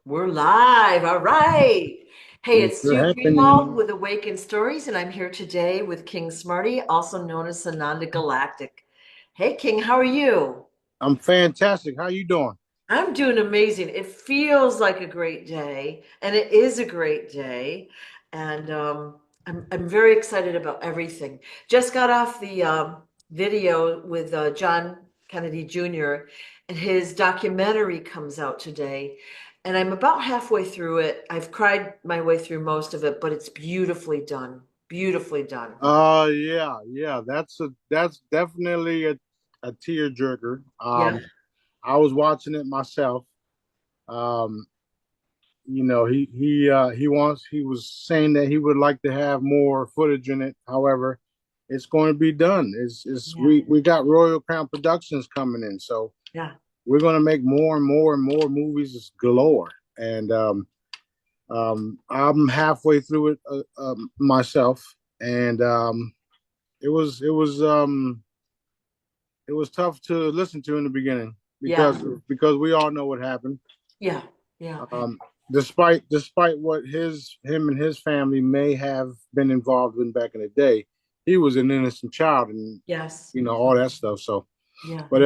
We're live. All right. Hey, Things it's are Sue Greenwald happening. with Awakened Stories, and I'm here today with King Smarty, also known as Sananda Galactic. Hey, King, how are you? I'm fantastic. How you doing? I'm doing amazing. It feels like a great day, and it is a great day. And I'm very excited about everything. Just got off the video with John Kennedy Jr., and his documentary comes out today. And I'm about halfway through it. I've cried my way through most of it, but it's beautifully done. Beautifully done. Yeah. That's definitely a tearjerker. Yeah. I was watching it myself. Um, he was saying that he would like to have more footage in it. However, it's going to be done. It's Yeah. we got Royal Crown Productions coming in, so Yeah. we're going to make more and more and more movies galore. And I'm halfway through it myself, and it was it was um, it was tough to listen to in the beginning Yeah. because we all know what happened. Yeah. Yeah. Um, despite what him and his family may have been involved in back in the day, he was an innocent child, and Yes. all that stuff. So, Yeah. but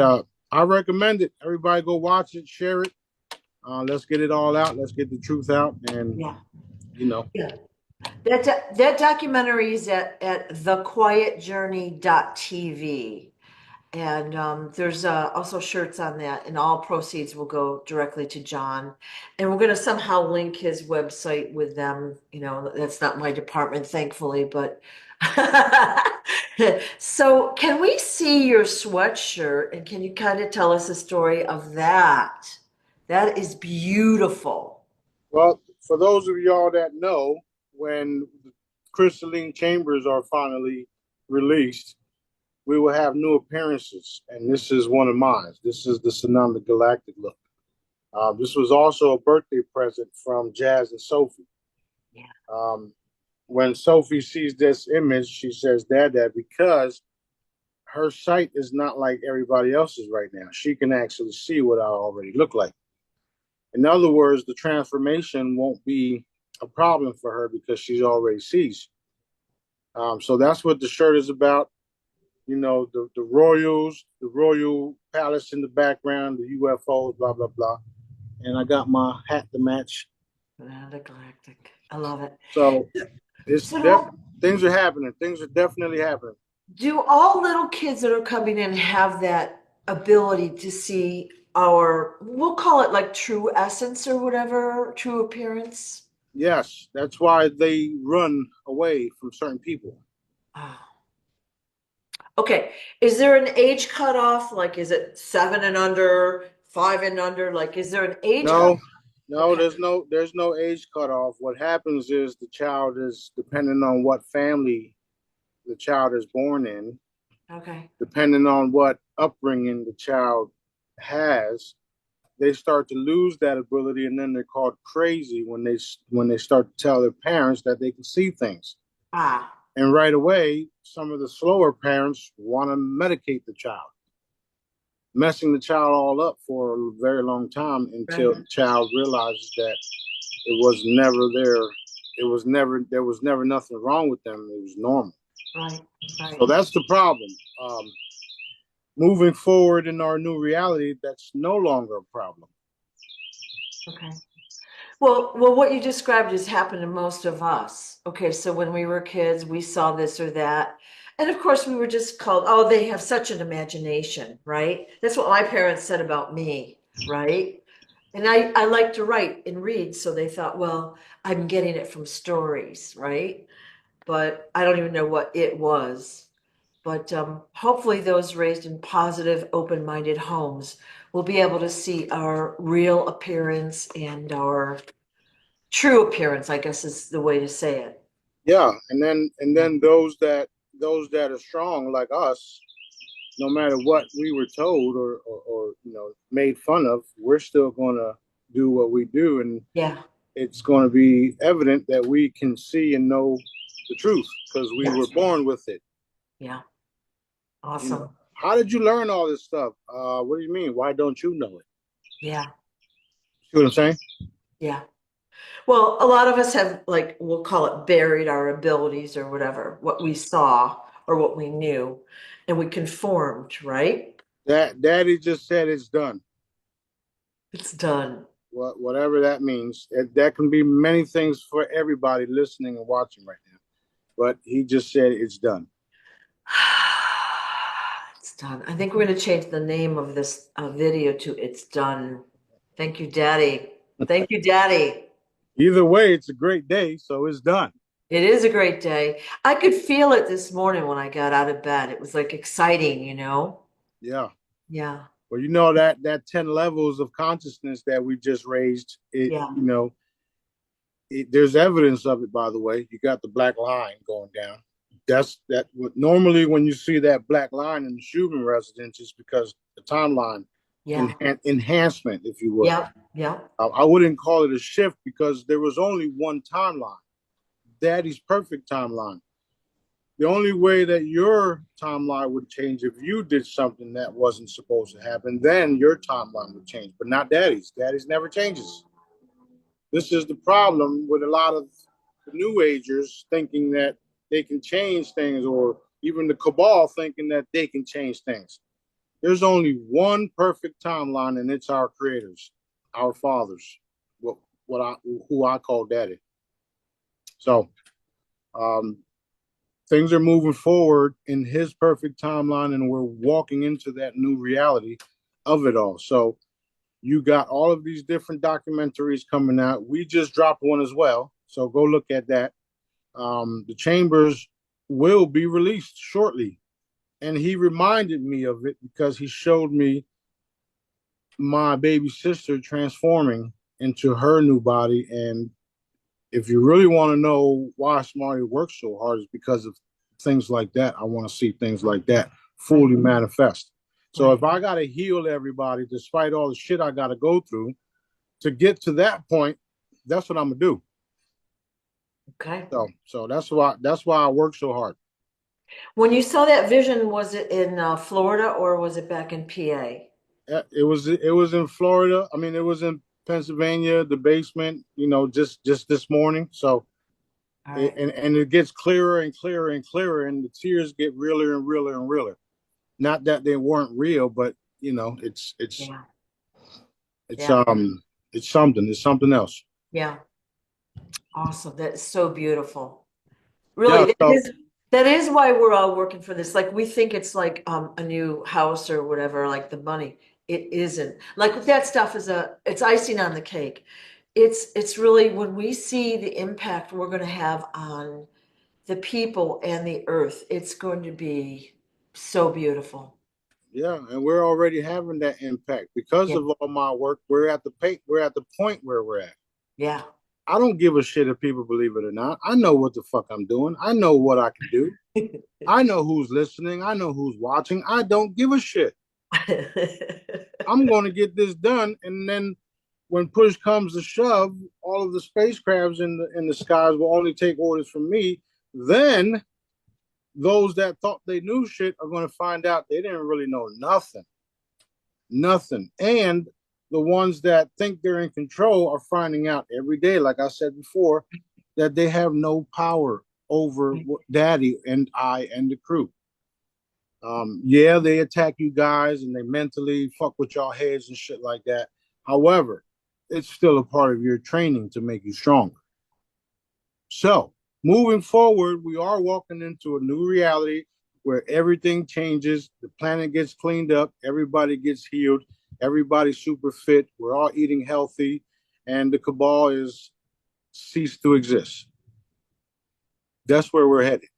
I recommend it. Everybody go watch it, share it. Let's get it all out. Let's get the truth out, and Yeah. you know, Yeah. That documentary is at thequietjourney.tv. And there's also shirts on that, and all proceeds will go directly to John. And we're going to somehow link his website with them. You know, that's not my department, thankfully, but so can we see your sweatshirt and can you kind of tell us a story of that? That is beautiful. well, for those of y'all that know, when the crystalline chambers are finally released, we will have new appearances, and this is one of mine. This is the Sananda Galactic look. This was also a birthday present from Jazz and Sophie. Yeah. Um, when Sophie sees this image, she says, Dad, because her sight is not like everybody else's right now. She can actually see what I already look like. In other words, the transformation won't be a problem for her because she's already sees. So that's what the shirt is about. You know, the royals, the royal palace in the background, the UFOs, blah blah blah. And I got my hat to match. The Galactic. I love it. So it's So things are happening. Things are definitely happening. do all little kids that are coming in have that ability to see our, we'll call it like true essence or whatever, true appearance? Yes, that's why they run away from certain people. Oh. Okay. Is there an age cutoff? Like, is it seven and under, five and under? Like, is there an age cutoff? No, no, Okay. there's no age cutoff. What happens is the child is depending on what family the child is born in, Okay. depending on what upbringing the child has, they start to lose that ability, and then they're called crazy when they start to tell their parents that they can see things. Ah, And right away, some of the slower parents want to medicate the child, messing the child all up for a very long time until right, the child realizes that it was never there. There was never nothing wrong with them. It was normal. right, So right. that's the problem. Moving forward in our new reality, that's no longer a problem. Okay. Well, what you described has happened to most of us. Okay, so when we were kids, we saw this or that. And of course, we were just called, oh, they have such an imagination, right? That's what my parents said about me, right? And I like to write and read, so they thought, well, I'm getting it from stories, right? But I don't even know what it was. But hopefully, those raised in positive, open minded homes will be able to see our real appearance and our true appearance, I guess is the way to say it. Yeah, and Yeah. then those that are strong like us, no matter what we were told or made fun of, we're still going to do what we do, and Yeah. it's going to be evident that we can see and know the truth because we Yeah. were born with it. Yeah. You know, Awesome. how did you learn all this stuff? What do you mean? Why don't you know it? Yeah. See what I'm saying? Yeah. Well, a lot of us have, like, we'll call it buried our abilities or whatever, what we saw or what we knew, and we conformed, right? That Daddy just said it's done. It's done. Whatever that means. That can be many things for everybody listening and watching right now. But he just said it's done. It's done. I think we're going to change the name of this video to It's Done. Thank you, Daddy. Thank you, Daddy. Either way, it's a great day, so it's done. It is a great day. I could feel it this morning when I got out of bed. It was like exciting, you know? Yeah. Yeah. Well, you know that 10 levels of consciousness that we just raised, Yeah. there's evidence of it, by the way. You got the black line going down. That's that. Normally, when you see that black line in the Schuman residence, it's because the timeline Yeah. enhancement, if you would. Yeah. Yeah. I wouldn't call it a shift because there was only one timeline, Daddy's perfect timeline. The only way that your timeline would change if you did something that wasn't supposed to happen, then your timeline would change, but not Daddy's. Daddy's never changes. This is the problem with a lot of the New Agers thinking that they can change things, or even the cabal thinking that they can change things. There's only one perfect timeline, and it's our creators, our fathers, who I call Daddy. So um, things are moving forward in his perfect timeline, and we're walking into that new reality of it all. So you got all of these different documentaries coming out. We just dropped one as well, so go look at that. The chambers will be released shortly, and he reminded me of it because he showed me my baby sister transforming into her new body. And if you really want to know why Smarty works so hard, is because of things like that. I want to see things like that fully manifest. So if I got to heal everybody, despite all the shit I got to go through to get to that point, that's what I'm gonna do. Okay. So that's why I work so hard. When you saw that vision, was it in Florida or was it back in PA? It was in Florida. I mean, it was in Pennsylvania, the basement. Just this morning. So All right. and it gets clearer and clearer and clearer, and the tears get realer and realer and realer. Not that they weren't real, but Yeah. it's Yeah. it's something. It's something else. Yeah. Awesome. That's so beautiful. Yeah. Really, So that is why we're all working for this. Like we think it's like a new house or whatever, like the money. It isn't. Like that stuff is it's icing on the cake. It's really when we see the impact we're going to have on the people and the earth, it's going to be so beautiful. yeah, and we're already having that impact because Yeah. of all my work. We're at the point where we're at. Yeah. I don't give a shit if people believe it or not. I know what the fuck I'm doing. I know what I can do. I know who's listening. I know who's watching. I don't give a shit. I'm going to get this done, and then when push comes to shove, all of the spacecrafts in the skies will only take orders from me. Then those that thought they knew shit are going to find out they didn't really know nothing, nothing. And the ones that think they're in control are finding out every day, like I said before, that they have no power over Daddy and I and the crew. Yeah, they attack you guys and they mentally fuck with y'all heads and shit like that. However, it's still a part of your training to make you stronger. So, moving forward, we are walking into a new reality where everything changes, the planet gets cleaned up, everybody gets healed, everybody's super fit, we're all eating healthy, and the cabal is ceased to exist. That's where we're headed.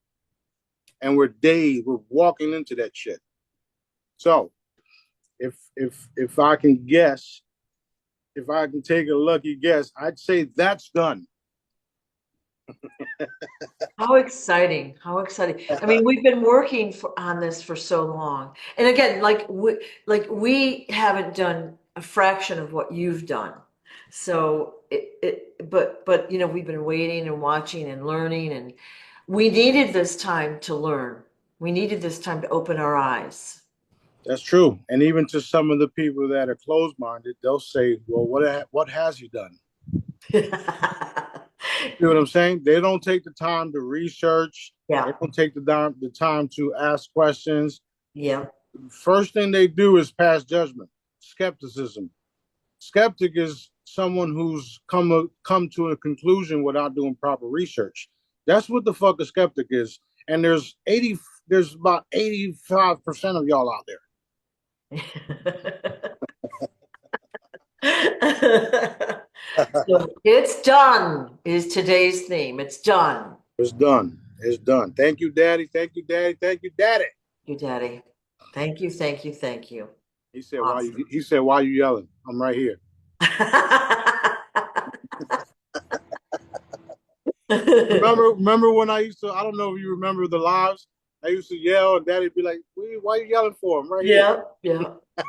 And we're walking into that shit. So, if I can guess, if I can take a lucky guess, I'd say that's done. How exciting. How exciting. I mean, we've been working on this for so long. And again, like we haven't done a fraction of what you've done. So but we've been waiting and watching and learning, and we needed this time to learn. We needed this time to open our eyes. That's true. And even to some of the people that are closed minded, they'll say, well, what has he done? You know what I'm saying? They don't take the time to research. They Yeah, don't take the time to ask questions. yeah, First thing they do is pass judgment, skepticism. Skeptic is someone who's come to a conclusion without doing proper research. That's what the fuck a skeptic is. And there's about 85% of y'all out there. So it's done is today's theme. It's done. It's done. It's done. Thank you, Daddy. Thank you, Daddy. Thank you, Daddy. You, Daddy. Thank you, thank you, thank you. Awesome. He said, why you yelling? I'm right here. Remember when I used to, I don't know if you remember the lives. I used to yell and Daddy'd be like, why are you yelling for? I'm right here. Yeah, yeah.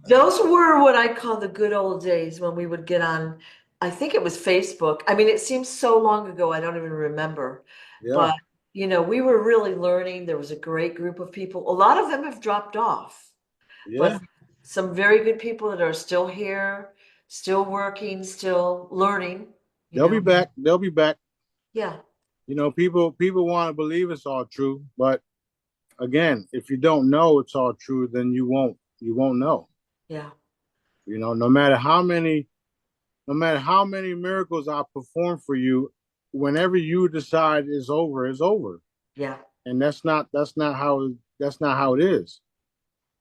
Those were what I call the good old days when we would get on, I think it was Facebook. I mean, it seems so long ago, I don't even remember. Yeah. But, we were really learning. There was a great group of people. A lot of them have dropped off, Yeah. but some very good people that are still here, still working, still learning, you They'll be know. back. They'll be back. Yeah, People want to believe it's all true, but again, if you don't know it's all true, then you won't know. yeah, No matter how many miracles I perform for you, whenever you decide it's over, it's over. yeah, And that's not how it is.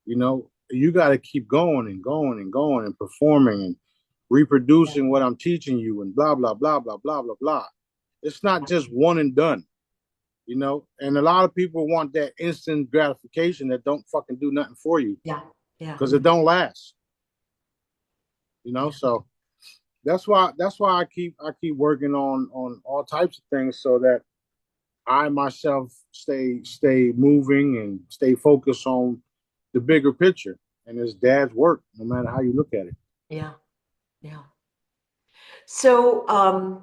You got to keep going and going and going and performing and yeah, reproducing what I'm teaching you and blah blah blah blah blah blah blah. It's not just one and done. And a lot of people want that instant gratification that don't fucking do nothing for you yeah, yeah, because it don't last. yeah, So that's why I keep working on all types of things so that I myself stay moving and stay focused on the bigger picture. And it's Dad's work, no matter how you look at it. yeah, yeah. So,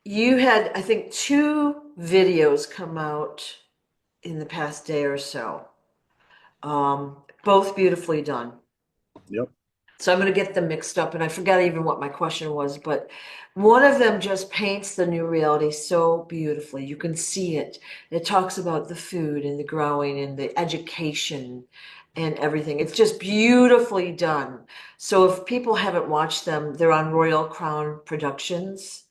you had, I think, two videos come out in the past day or so. Both beautifully done. Yep. So I'm going to get them mixed up, and I forgot even what my question was, but one of them just paints the new reality so beautifully. You can see it. It talks about the food and the growing and the education and everything. It's just beautifully done. So if people haven't watched them, they're on Royal Crown Productions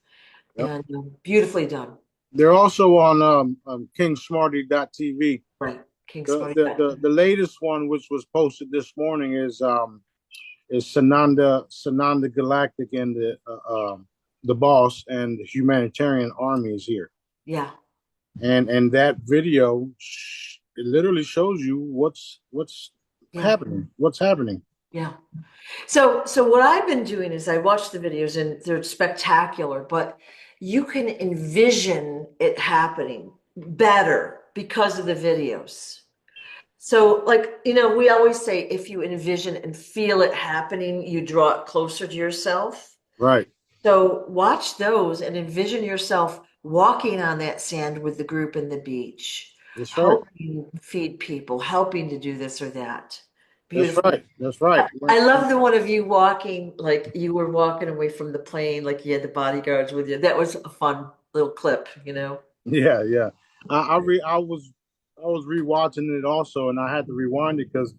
Yep. and beautifully done. They're also on King Smarty.tv. Right. King The, Smarty. the the the latest one, which was posted this morning, is Sananda Galactic and the boss and the humanitarian army is here. Yeah. And that video, it literally shows you what's Yeah. happening. What's happening. Yeah. So what I've been doing is I watch the videos and they're spectacular, but you can envision it happening better because of the videos. So like, we always say if you envision and feel it happening, you draw it closer to yourself. Right. So watch those and envision yourself walking on that sand with the group in the beach, That's right. helping feed people, helping to do this or that. That's Beautiful. right. That's right. I love the one of you walking, like you were walking away from the plane, like you had the bodyguards with you. That was a fun little clip. Yeah, yeah. I was rewatching it also, and I had to rewind it because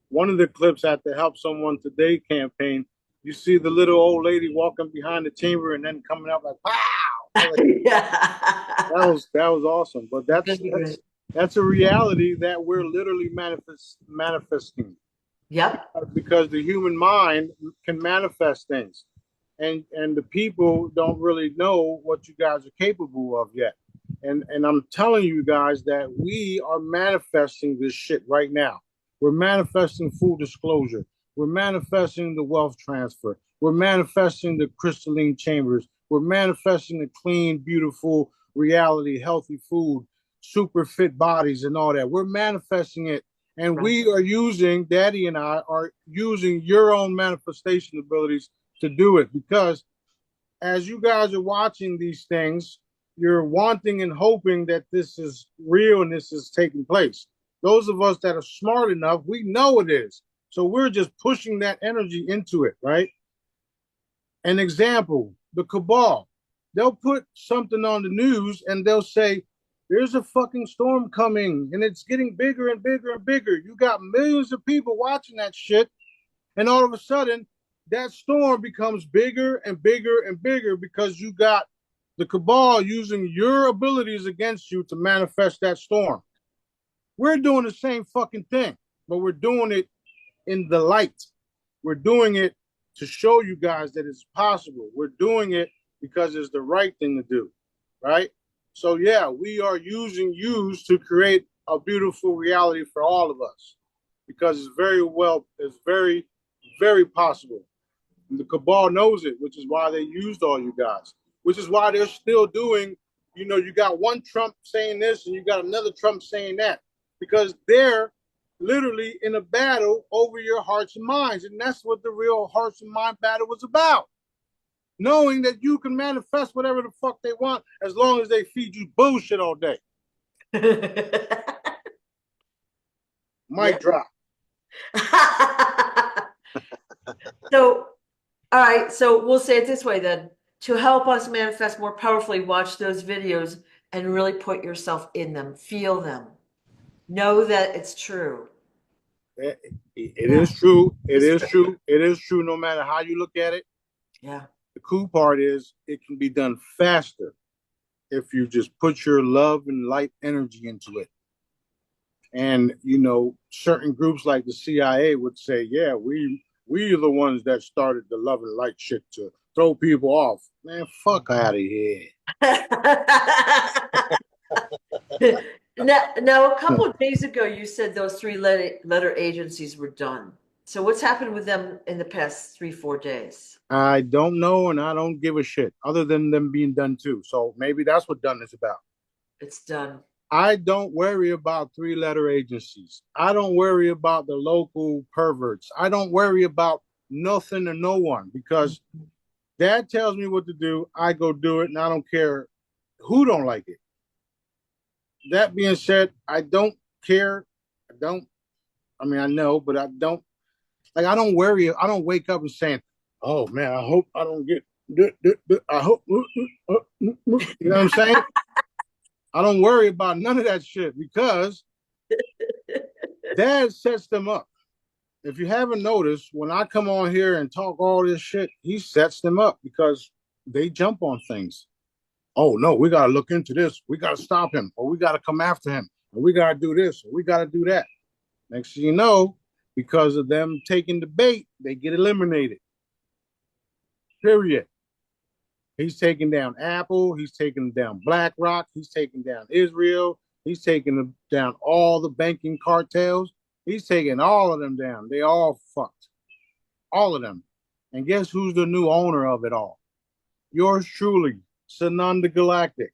one of the clips at the Help Someone Today campaign, you see the little old lady walking behind the chamber and then coming out like, wow. That Yeah. was that was awesome. But that's Really that's great. that's a reality that we're literally manifesting Yep. because the human mind can manifest things, and the people don't really know what you guys are capable of yet. And I'm telling you guys that we are manifesting this shit right now. We're manifesting full disclosure. We're manifesting the wealth transfer. We're manifesting the crystalline chambers. We're manifesting the clean, beautiful reality, healthy food, super fit bodies, and all that. We're manifesting it. And Right. we are using, Daddy and I are using your own manifestation abilities to do it because as you guys are watching these things, you're wanting and hoping that this is real and this is taking place. Those of us that are smart enough, we know it is. So we're just pushing that energy into it, right? An example, the cabal. They'll put something on the news and they'll say, there's a fucking storm coming and it's getting bigger and bigger and bigger. You got millions of people watching that shit. And all of a sudden, that storm becomes bigger and bigger and bigger because you got the cabal using your abilities against you to manifest that storm. We're doing the same fucking thing, but we're doing it in the light. We're doing it to show you guys that it's possible. We're doing it because it's the right thing to do, right? So yeah, we are using yous to create a beautiful reality for all of us because it's very, very possible. And the cabal knows it, which is why they used all you guys, which is why they're still doing, you got one Trump saying this and you got another Trump saying that because they're literally in a battle over your hearts and minds. And that's what the real hearts and mind battle was about. Knowing that you can manifest whatever the fuck they want as long as they feed you bullshit all day. Mic drop. So, all right. So we'll say it this way then. To help us manifest more powerfully, watch those videos and really put yourself in them. Feel them. Know that it's true. It is true. It is true. It is true no matter how you look at it. Yeah. The cool part is it can be done faster if you just put your love and light energy into it. And, certain groups like the CIA would say, yeah, we are the ones that started the love and light shit to throw people off. Man, fuck out of here. Now, a couple of days ago, you said those three-letter agencies were done. So what's happened with them in the past 3-4 days? I don't know, and I don't give a shit, other than them being done too. So maybe that's what done is about. It's done. I don't worry about three-letter agencies. I don't worry about the local perverts. I don't worry about nothing or no one because Dad tells me what to do. I go do it, and I don't care who don't like it. That being said, I don't care. I know, but I don't. Like, I don't worry. I don't wake up and saying, oh, man, I hope I don't get, I hope, you know what I'm saying? I don't worry about none of that shit because Dad sets them up. If you haven't noticed, when I come on here and talk all this shit, he sets them up because they jump on things. Oh, no, we got to look into this. We got to stop him, or we got to come after him, or we got to do this, or we got to do that. Next thing you know, because of them taking the bait, they get eliminated. Period. He's taking down Apple. He's taking down BlackRock. He's taking down Israel. He's taking down all the banking cartels. He's taking all of them down. They all fucked. All of them. And guess who's the new owner of it all? Yours truly, Sananda Galactic,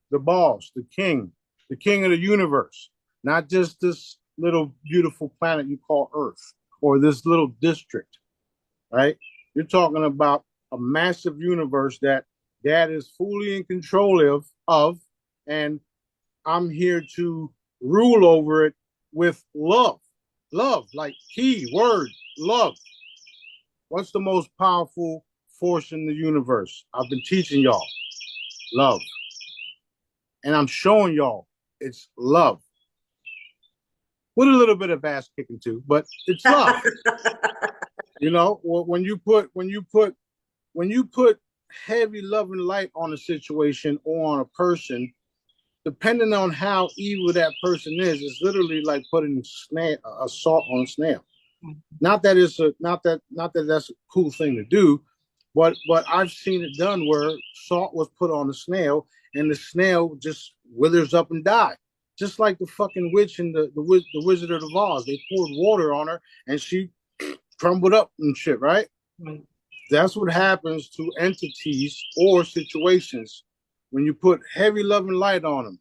the boss, the king of the universe. Not just this little beautiful planet you call Earth or this little district, right? You're talking about a massive universe that Dad is fully in control of, and I'm here to rule over it with love. Love, like key word, love. What's the most powerful force in the universe? I've been teaching y'all. Love. And I'm showing y'all it's love. With a little bit of ass kicking too, but it's love. When you put heavy love and light on a situation or on a person, depending on how evil that person is, it's literally like putting a salt on a snail. Not that that's a cool thing to do, but I've seen it done where salt was put on the snail and the snail just withers up and dies. Just like the fucking witch in the Wizard of Oz. They poured water on her and she crumbled up and shit, right? Right. That's what happens to entities or situations when you put heavy love and light on them.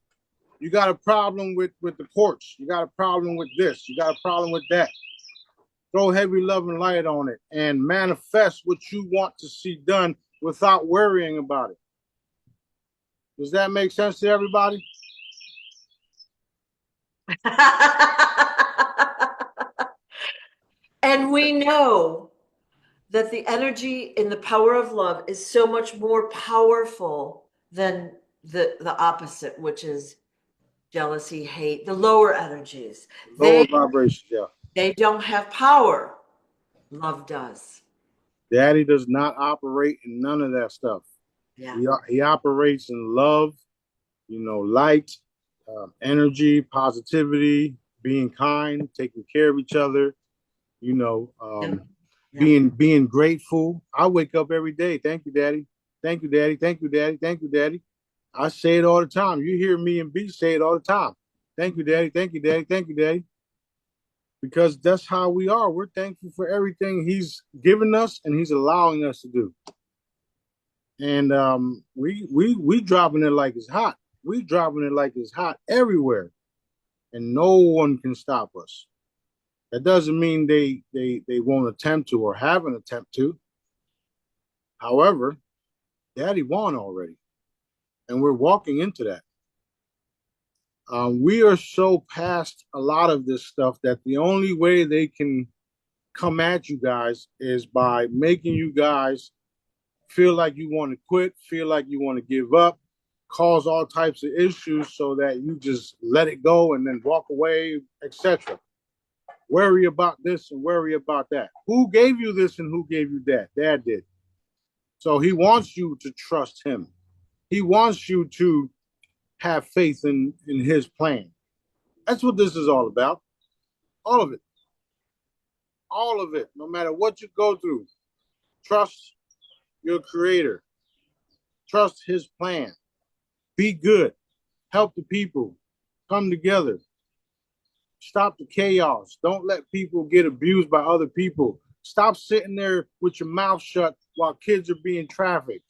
You got a problem with the courts. You got a problem with this. You got a problem with that. Throw heavy love and light on it and manifest what you want to see done without worrying about it. Does that make sense to everybody? And we know that the energy in the power of love is so much more powerful than the opposite, which is jealousy, hate, the lower energies. Lower They vibrations, yeah. they don't have power. Love does. Daddy does not operate in none of that stuff. Yeah. He operates in love, light, energy, positivity, being kind, taking care of each other, you know, Yep. um, Yep. being grateful. I wake up every day. Thank you, Daddy. Thank you, Daddy. Thank you, Daddy. Thank you, Daddy. I say it all the time. You hear me and B say it all the time. Thank you, Daddy. Thank you, Daddy. Thank you, Daddy. Because that's how we are. We're thankful for everything He's given us and He's allowing us to do. And we dropping it like it's hot. We dropping it like it's hot everywhere, and no one can stop us. That doesn't mean they won't attempt to or have an attempt to. However, Daddy won already, and we're walking into that. We are so past a lot of this stuff that the only way they can come at you guys is by making you guys feel like you want to quit, feel like you want to give up, cause all types of issues so that you just let it go and then walk away, etc. Worry about this and worry about that. Who gave you this and who gave you that? Dad did. So he wants you to trust him. He wants you to have faith in his plan. That's what this is all about. All of it. All of it. No matter what you go through, trust your creator. Trust his plan. Be good. Help the people. Come together. Stop the chaos. Don't let people get abused by other people. Stop sitting there with your mouth shut while kids are being trafficked.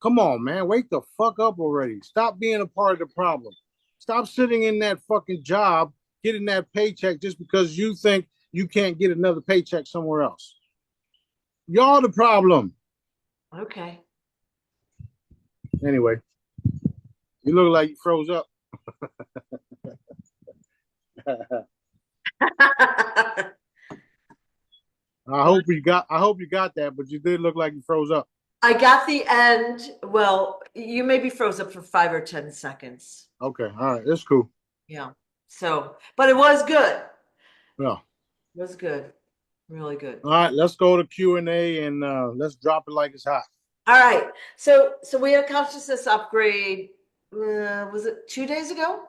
Come on, man. Wake the fuck up already. Stop being a part of the problem. Stop sitting in that fucking job, getting that paycheck just because you think you can't get another paycheck somewhere else. Y'all the problem. Okay. Anyway, you look like you froze up. I hope you got that, but you did look like you froze up. I got the end. Well, you maybe froze up for 5 or 10 seconds. Okay, all right, that's cool. Yeah. So, but it was good. Yeah. It was good. Really good. All right, let's go to Q&A and let's drop it like it's hot. All right. So we had a consciousness upgrade. Was it 2 days ago?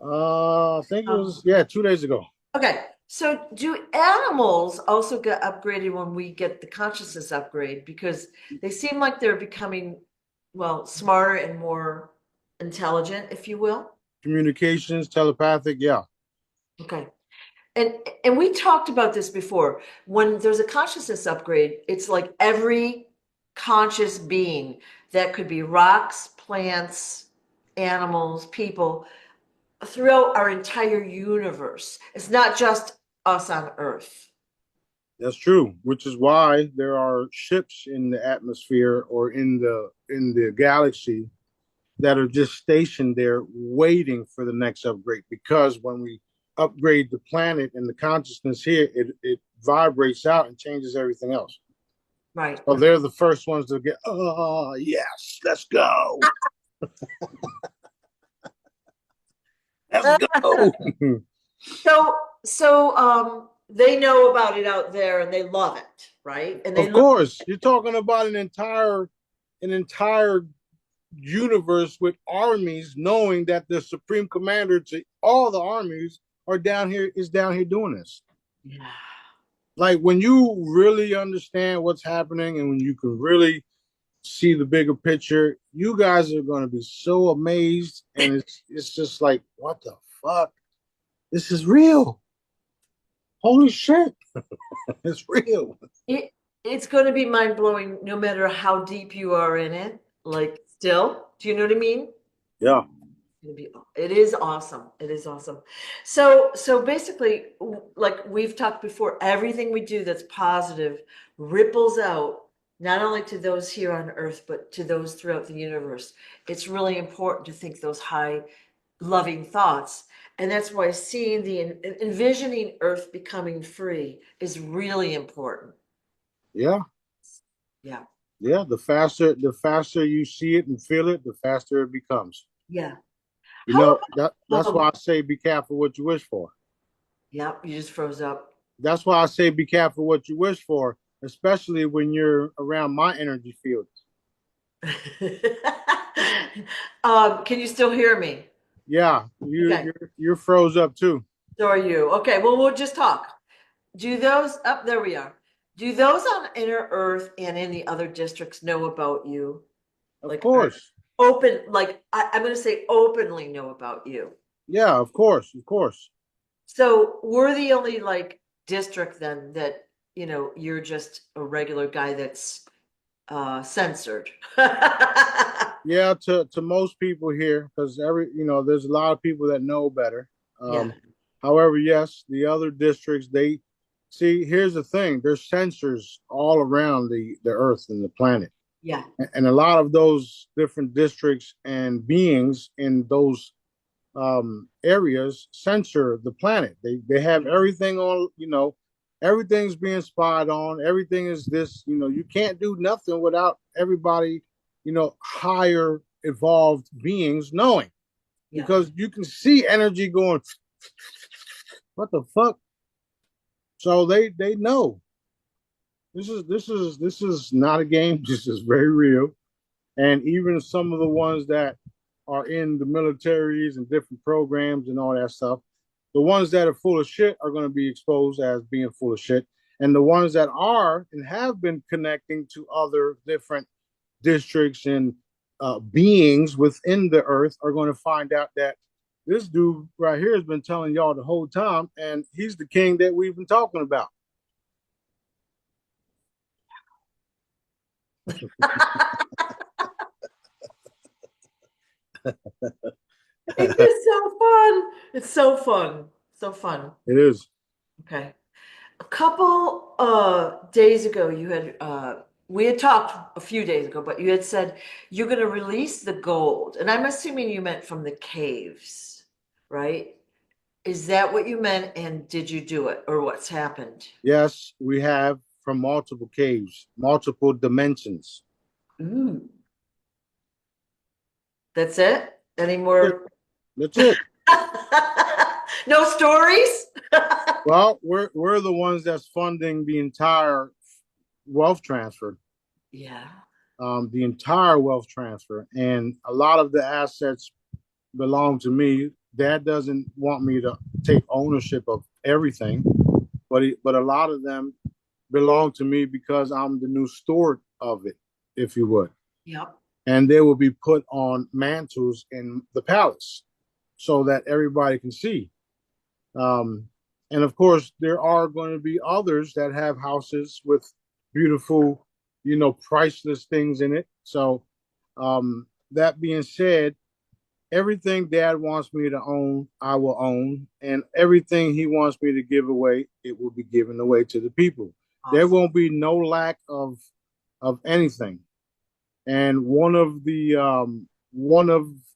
I think it was, Um, yeah, 2 days ago. okay. So do animals also get upgraded when we get the consciousness upgrade? Because they seem like they're becoming, well, smarter and more intelligent, if you will. Communications, telepathic, yeah. Okay. And we talked about this before. When there's a consciousness upgrade, it's like every conscious being that could be rocks, plants, animals, people throughout our entire universe. It's not just us on Earth. That's true, which is why there are ships in the atmosphere or in the galaxy that are just stationed there waiting for the next upgrade. Because when we upgrade the planet and the consciousness here, it vibrates out and changes everything else. Right. So they're the first ones to get, oh, yes, let's go. Let's go. So they know about it out there and they love it, right? And they Of love course, you're talking about an entire universe with armies knowing that the supreme commander to all the armies are down here is down here doing this. yeah. Like when you really understand what's happening and when you can really see the bigger picture, you guys are going to be so amazed and it's just like what the fuck? This is real. Holy shit. It's real. It, it's going to be mind blowing no matter how deep you are in it. Like, still, do you know what I mean? Yeah. It is awesome. It is awesome. So basically, like we've talked before, everything we do that's positive ripples out not only to those here on Earth, but to those throughout the universe. It's really important to think those high, loving thoughts. And that's why seeing envisioning Earth becoming free is really important. Yeah. Yeah. Yeah. The faster you see it and feel it, the faster it becomes. Yeah. You How know, that's why I say be careful what you wish for. yeah, you just froze up. That's why I say be careful what you wish for, especially when you're around my energy field. Can you still hear me? Yeah, you Okay. you're froze up too. So are you. Okay, well, we'll just talk. Do those up there we are. Do those on Inner Earth and in the other districts know about you? Of Like are course. open, like I'm gonna say openly know about you. Yeah, of course, of course. So we're the only like district then that, you're just a regular guy that's censored. Yeah, to most people here, because there's a lot of people that know better. Yeah, However, yes, the other districts, they see. Here's the thing: there's sensors all around the Earth and the planet, yeah, and a lot of those different districts and beings in those areas censor the planet. They have everything on. Everything's being spied on. Everything is this. You can't do nothing without everybody. Higher evolved beings knowing yeah. because you can see energy going. What the fuck? So they know this is not a game. This is very real. And even some of the ones that are in the militaries and different programs and all that stuff, the ones that are full of shit are going to be exposed as being full of shit. And the ones that are and have been connecting to other different districts and beings within the earth are going to find out that this dude right here has been telling y'all the whole time, and he's the king that we've been talking about. It's just so fun. It's so fun. So fun. It is. Okay. A couple days ago you had we had talked a few days ago, but you had said you're going to release the gold. And I'm assuming you meant from the caves, right? Is that what you meant? And did you do it or what's happened? Yes, we have from multiple caves, multiple dimensions. Ooh, that's it? Any Yeah, more? that's it. No stories? Well, we're the ones that's funding the entire wealth transfer, Yeah. the entire wealth transfer, and a lot of the assets belong to me. Dad doesn't want me to take ownership of everything, but a lot of them belong to me because I'm the new steward of it, if you would. Yep. And they will be put on mantles in the palace so that everybody can see. Um, and of course, there are going to be others that have houses with beautiful, priceless things in it. So, that being said, everything Dad wants me to own, I will own, and everything he wants me to give away, it will be given away to the people. There Awesome. won't be no lack of anything. And one of the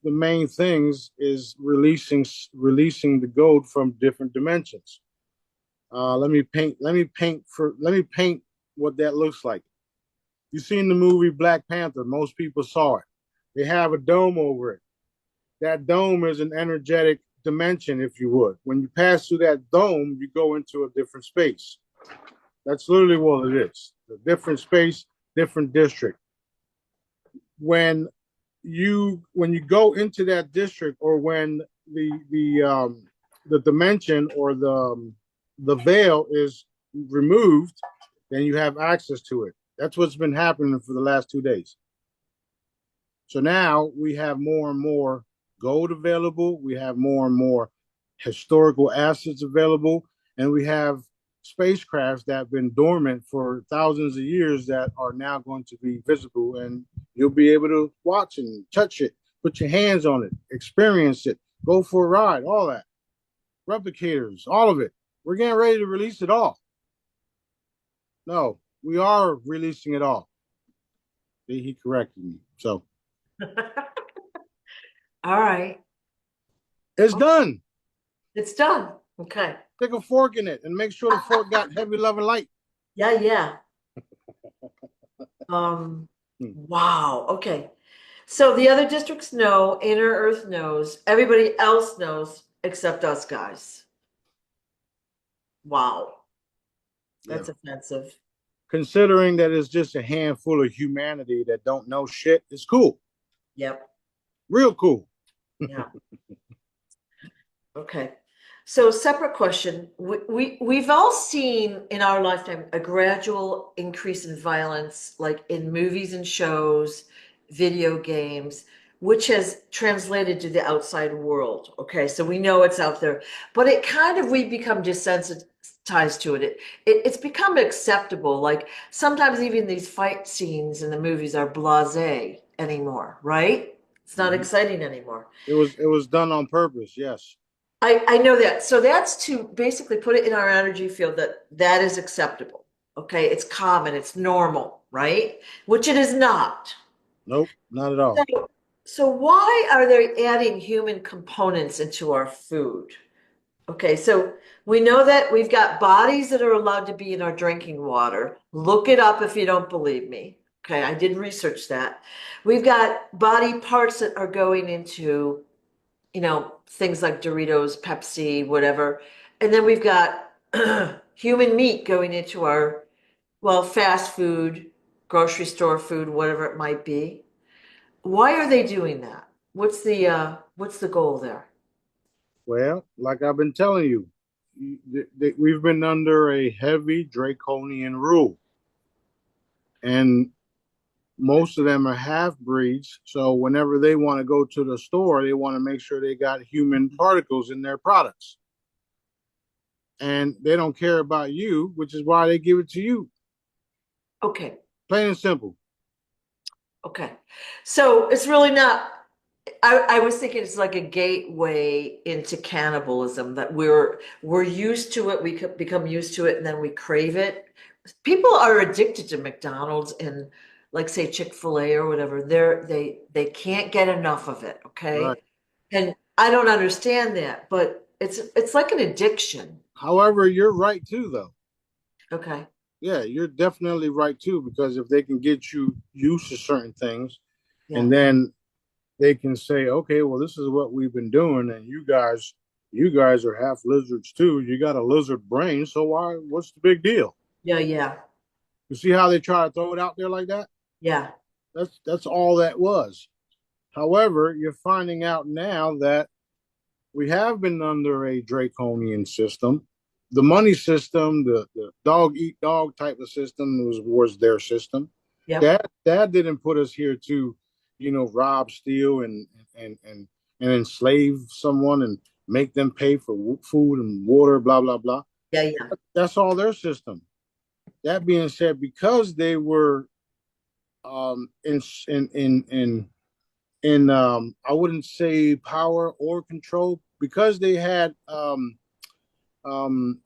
main things is releasing the gold from different dimensions. Let me paint what that looks like. You've seen the movie Black Panther. Most people saw it. They have a dome over it. That dome is an energetic dimension, if you would. When you pass through that dome, you go into a different space. That's literally what it is. A different space, different district. When when you go into that district, or when the dimension or the veil is removed, then you have access to it. That's what's been happening for the last 2 days. So now we have more and more gold available. We have more and more historical assets available, and we have spacecrafts that have been dormant for thousands of years that are now going to be visible, and you'll be able to watch and touch it, put your hands on it, experience it, go for a ride, all that. Replicators, all of it. We're getting ready to release it all. No, we are releasing it all. He corrected me. So All right. it's Oh, done. it's done. Okay. Stick a fork in it and make sure the fork got heavy, love, and light. Yeah, yeah. Um, Hmm. wow. Okay. So the other districts know, Inner Earth knows, everybody else knows except us guys. Wow. Yeah. That's offensive. Considering that it's just a handful of humanity that don't know shit, it's cool. Yep. Real cool. Yeah. Okay. So separate question. We've all seen in our lifetime a gradual increase in violence, like in movies and shows, video games, which has translated to the outside world. Okay. So we know it's out there, but it kind of, we become desensitized to it. It's become acceptable. Like sometimes even these fight scenes in the movies are blasé anymore, right? It's not Mhm. exciting anymore. It was done on purpose, yes. I know that. So that's to basically put it in our energy field that that is acceptable. Okay. It's common, it's normal, right? Which it is not. Nope, not at all. So, so why are they adding human components into our food? Okay. So we know that we've got bodies that are allowed to be in our drinking water. Look it up if you don't believe me. Okay. I did research that. We've got body parts that are going into things like Doritos, Pepsi, whatever. And then we've got human meat going into our, well, fast food, grocery store food, whatever it might be. Why are they doing that? What's the goal there? Well, like I've been telling you, we've been under a heavy draconian rule, and most of them are half breeds. So whenever they want to go to the store, they want to make sure they got human particles in their products, and they don't care about you, which is why they give it to you. Okay, Plain and simple. okay. So it's really not. I was thinking it's like a gateway into cannibalism that we're used to it. We could become used to it, and then we crave it. People are addicted to McDonald's and like say Chick-fil-A or whatever. They can't get enough of it, Right. okay? And I don't understand that, but it's like an addiction. However, you're right too, though. Okay. Yeah, you're definitely right too, because if they can get you used to certain things, Yeah. and then they can say, okay, well, this is what we've been doing, and you guys are half lizards too. You got a lizard brain, so what's the big deal? Yeah, yeah. You see how they try to throw it out there like that? Yeah. That's all that was. However, you're finding out now that we have been under a draconian system. The money system, the dog eat dog type of system was their system. Yep. Dad didn't put us here to, rob, steal, and enslave someone and make them pay for food and water, blah blah blah. Yeah, yeah. That's all their system. That being said, because they were in I wouldn't say power or control, because they had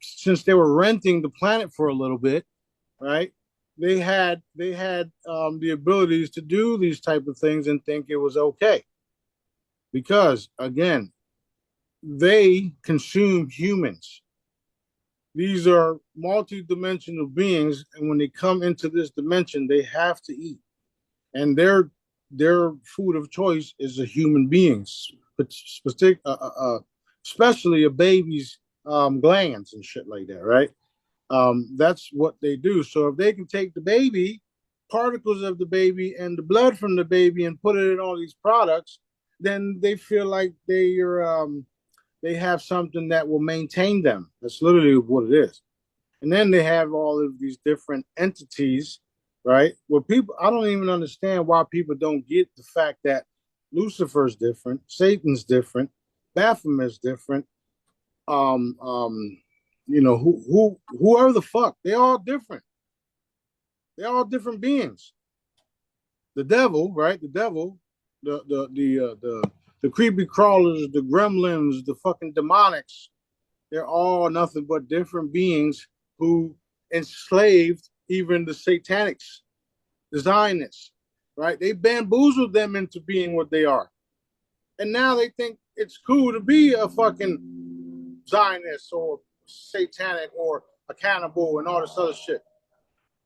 since they were renting the planet for a little bit, right? They had the abilities to do these type of things and think it was okay, because again, they consume humans. These are multi-dimensional beings, and when they come into this dimension, they have to eat, and their food of choice is a human beings, especially a baby's glands and shit like that, right? That's what they do. So if they can take the baby, particles of the baby, and the blood from the baby and put it in all these products, then they feel like they have something that will maintain them. That's literally what it is. And then they have all of these different entities, right? Well, people, I don't even understand why people don't get the fact that Lucifer's different, Satan's different, Baphomet's different, um, um, whoever the fuck, they all different. They're all different beings. The devil, right? The devil, the creepy crawlers, the gremlins, the fucking demonics. They're all nothing but different beings who enslaved even the satanics, the Zionists, right? They bamboozled them into being what they are. And now they think it's cool to be a fucking Zionist or satanic or a cannibal and all this other shit.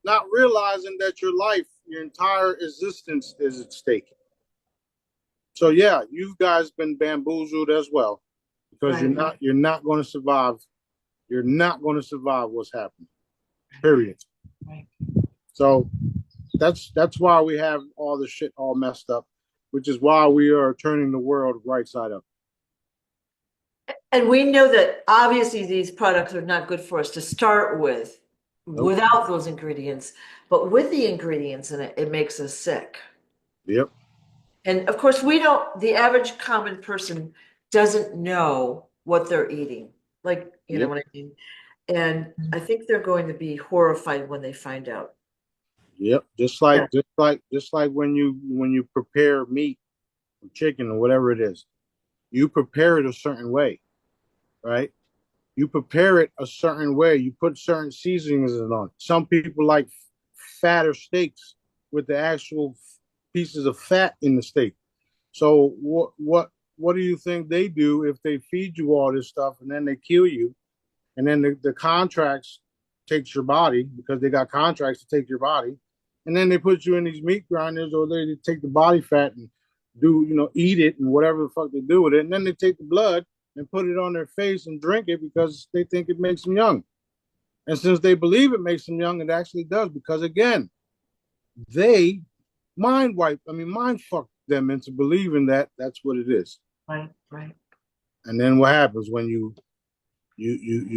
Not realizing that your life your entire existence is at stake. So yeah, you guys been bamboozled as well because Right. you're not going to survive. You're not going to survive what's happening. Period. Right. So that's why we have all the shit all messed up, which is why we are turning the world right side up. And we know that obviously these products are not good for us to start with Nope. without those ingredients, but with the ingredients in it, it makes us sick. Yep. And of course, we don't, the average common person doesn't know what they're eating. Like, you know Yep. what I mean? And I think they're going to be horrified when they find out. Yep. Yeah. Just like when you prepare meat, or chicken, or whatever it is, you prepare it a certain way, right? You prepare it a certain way. You put certain seasonings on it. Some people like fatter steaks with the actual pieces of fat in the steak. So what do you think they do if they feed you all this stuff and then they kill you and then the contracts takes your body because they got contracts to take your body and then they put you in these meat grinders or they take the body fat and do eat it and whatever the fuck they do with it and then they take the blood and put it on their face and drink it because they think it makes them young. And since they believe it makes them young, it actually does because again, they mind fuck them into believing that that's what it is. Right, right. And then what happens when you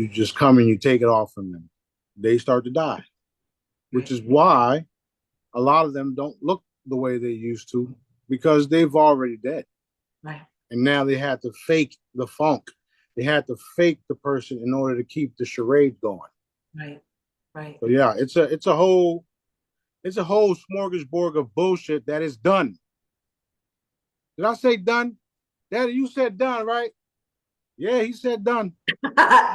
just come and you take it off from them? They start to die, which Right, is why a lot of them don't look the way they used to because they've already dead. right, And now they have to fake the funk. They have to fake the person in order to keep the charade going. right, right. So yeah, it's a whole smorgasbord of bullshit that is done. Did I say done? Daddy, you said done, right? Yeah, he said done.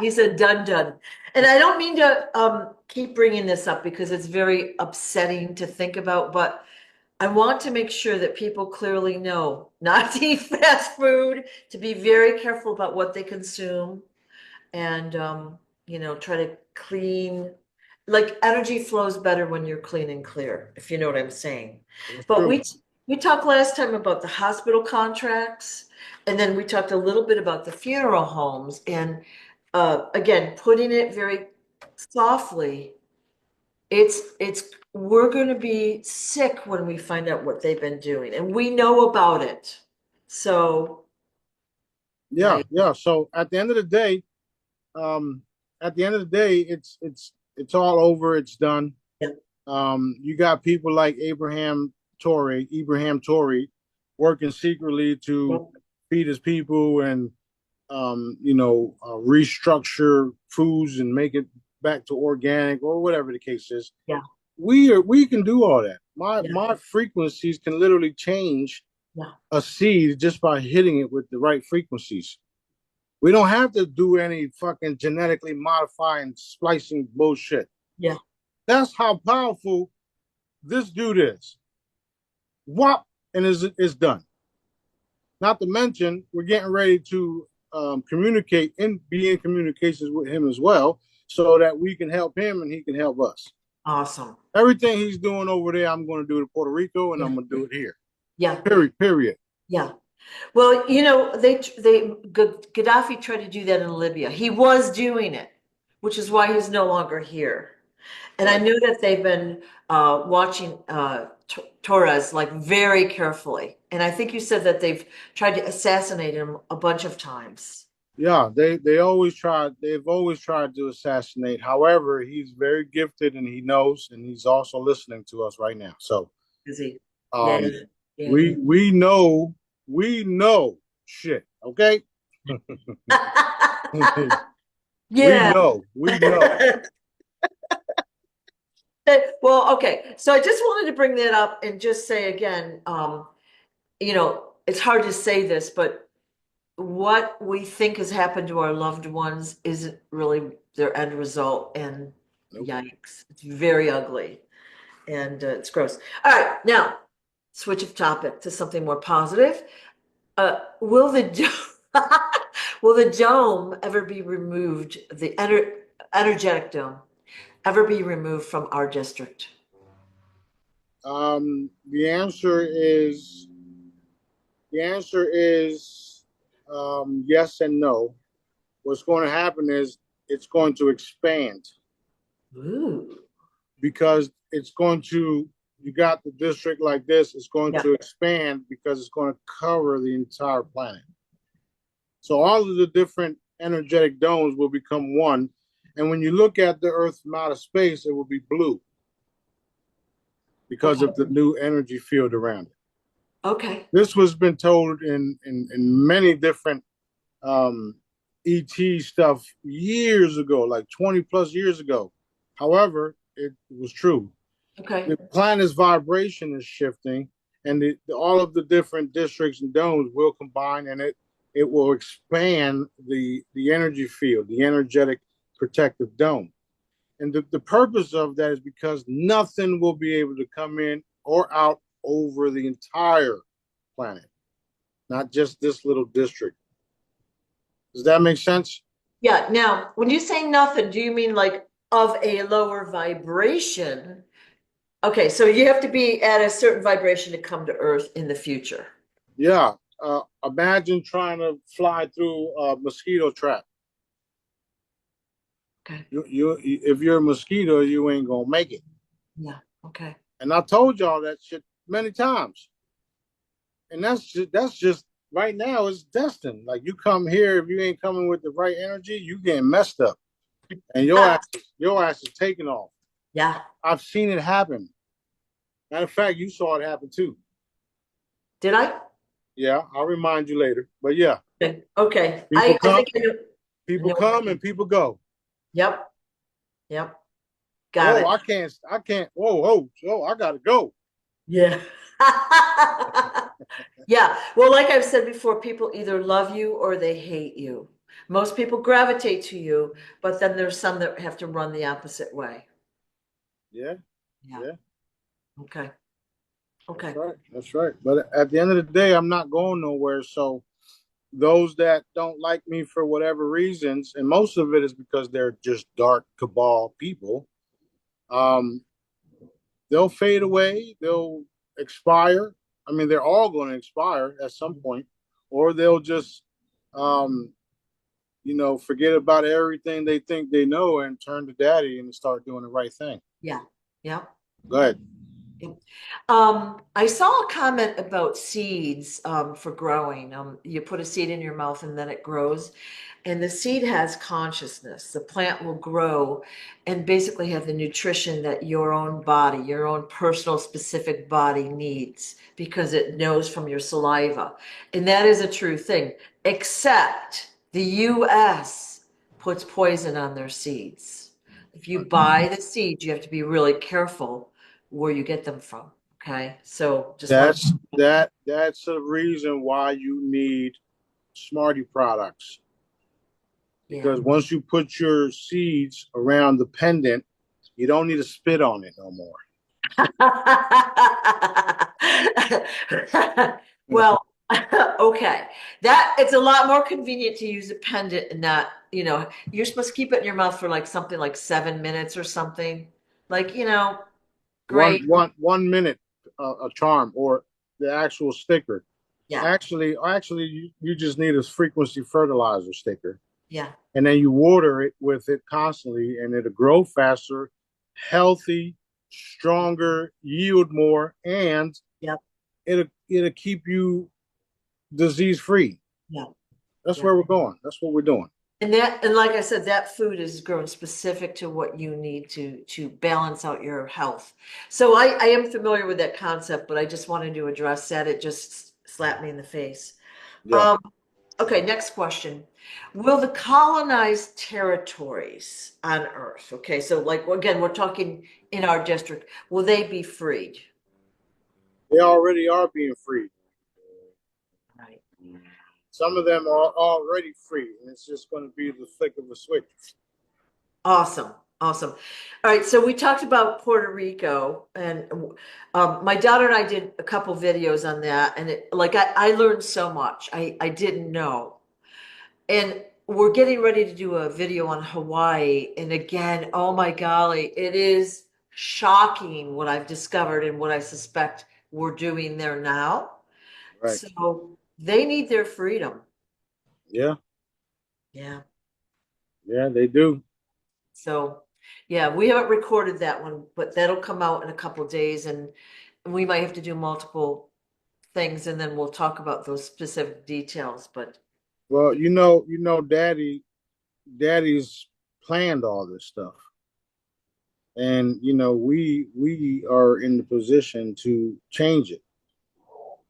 He said done, done. And I don't mean to keep bringing this up because it's very upsetting to think about, but I want to make sure that people clearly know not to eat fast food, to be very careful about what they consume, and try to clean. Like energy flows better when you're clean and clear, if you know what I'm saying. That's But true. we talked last time about the hospital contracts, and then we talked a little bit about the funeral homes, and again, putting it very softly, it's we're going to be sick when we find out what they've been doing, and we know about it. So, Yeah, yeah, yeah. So um, at the end of the day, it's all over. It's done. yeah, You got people like Ibrahim Tory, working secretly yeah, to feed his people and restructure foods and make it back to organic or whatever the case is. yeah, We can do all that. yeah, My frequencies can literally change yeah, a seed just by hitting it with the right frequencies. We don't have to do any fucking genetically modifying splicing bullshit. yeah. That's how powerful this dude is. Whop, and is done. Not to mention, we're getting ready to communicate and be in communications with him as well, so that we can help him and he can help us. Awesome. Everything he's doing over there, I'm going to do it in Puerto Rico, and Yeah, I'm going to do it here. yeah, Period. Period. yeah. Well, Gaddafi tried to do that in Libya. He was doing it, which is why he's no longer here. And I Right. know that they've been watching Torres like very carefully. And I think you said that they've tried to assassinate him a bunch of times. Yeah, they always tried. They've always tried to assassinate. However, he's very gifted, and he knows, and he's also listening to us right now. So, Is he? Yeah, um, yeah. we know shit. Okay, Yeah. we know. Well, okay. So I just wanted to bring that up and just say again, it's hard to say this, but what we think has happened to our loved ones isn't really their end result. And Nope. yikes, it's very ugly and it's gross. All right, now switch of topic to something more positive. Will the will the dome ever be removed? The energetic dome ever be removed from our district? The answer is yes and no. What's going to happen is it's going to expand Ooh. because it's going to. You got the district like this. It's going Yeah. to expand because it's going to cover the entire planet. So all of the different energetic domes will become one. And when you look at the Earth from outer space, it will be blue because Okay. of the new energy field around it. Okay. This was been told in many different um, ET stuff years ago, like 20 plus years ago. However, it was true. Okay. The planet's vibration is shifting, and all of the different districts and domes will combine, and it will expand the energy field, the energetic protective dome. And the purpose of that is because nothing will be able to come in or out over the entire planet, not just this little district. Does that make sense? Yeah. Now, when you say nothing, do you mean like of a lower vibration? Okay, so you have to be at a certain vibration to come to Earth in the future. Yeah. Imagine trying to fly through a mosquito trap. Okay. If you're a mosquito, you ain't gonna make it. Yeah. Okay. And I told y'all that shit many times. And that's just right now it's destined. Like you come here, if you ain't coming with the right energy, you getting messed up. And Ah, your ass is taking off. yeah. I've seen it happen. Matter of fact, you saw it happen too. Did I? Yeah, I'll remind you later. But yeah, Okay. Okay. people I come, think I know. I people know. come, and people go. Yep. Yep. Got Whoa, it. I can't. Whoa, I gotta go. Yeah. Yeah. Well, like I've said before, people either love you or they hate you. Most people gravitate to you, but then there's some that have to run the opposite way. Yeah, Yeah. yeah, Okay. that's Okay. right, that's right. But at the end of the day, I'm not going nowhere. So those that don't like me for whatever reasons, and most of it is because they're just dark cabal people, um, they'll fade away, they'll expire. I mean, they're all going to expire at some point, or they'll just, um, forget about everything they think they know and turn to daddy and start doing the right thing. Yeah. Yeah. Go ahead. Yep. I saw a comment about seeds for growing. You put a seed in your mouth and then it grows. And the seed has consciousness. The plant will grow and basically have the nutrition that your own body, your own personal specific body needs because it knows from your saliva. And that is a true thing, except the US puts poison on their seeds. If you buy the seeds, you have to be really careful where you get them from. Okay. So just want to, That's the reason why you need Smarty products yeah. because once you put your seeds around the pendant, you don't need to spit on it no more. Well, okay. That it's a lot more convenient to use a pendant and not, you're supposed to keep it in your mouth for like something like 7 minutes or something. Like, one great. one 1 minute a charm or the actual sticker. Yeah. Actually, you just need a frequency fertilizer sticker, Yeah. and then you water it with it constantly, and it'll grow faster, healthy, stronger, yield more, and Yeah. it'll keep you disease free. Yeah. That's Yeah. where we're going. That's what we're doing. And like I said, that food is grown specific to what you need to balance out your health. So I am familiar with that concept, but I just wanted to address that. It just slapped me in the face. Yeah. Um, okay, next question. Will the colonized territories on Earth, okay, so like again, we're talking in our district, will they be freed? They already are being free. Right. Some of them are already free, and it's just going to be the flick of a switch. Awesome. Awesome. All right. So we talked about Puerto Rico, and my daughter and I did a couple videos on that. And I learned so much I didn't know. And we're getting ready to do a video on Hawaii. And again, oh my golly, it is. shocking what I've discovered and what I suspect we're doing there now. Right. So they need their freedom. Yeah. Yeah. Yeah, they do. So, yeah, we haven't recorded that one, but that'll come out in a couple of days, and we might have to do multiple things, and then we'll talk about those specific details. But Well, daddy's planned all this stuff. And we are in the position to change it.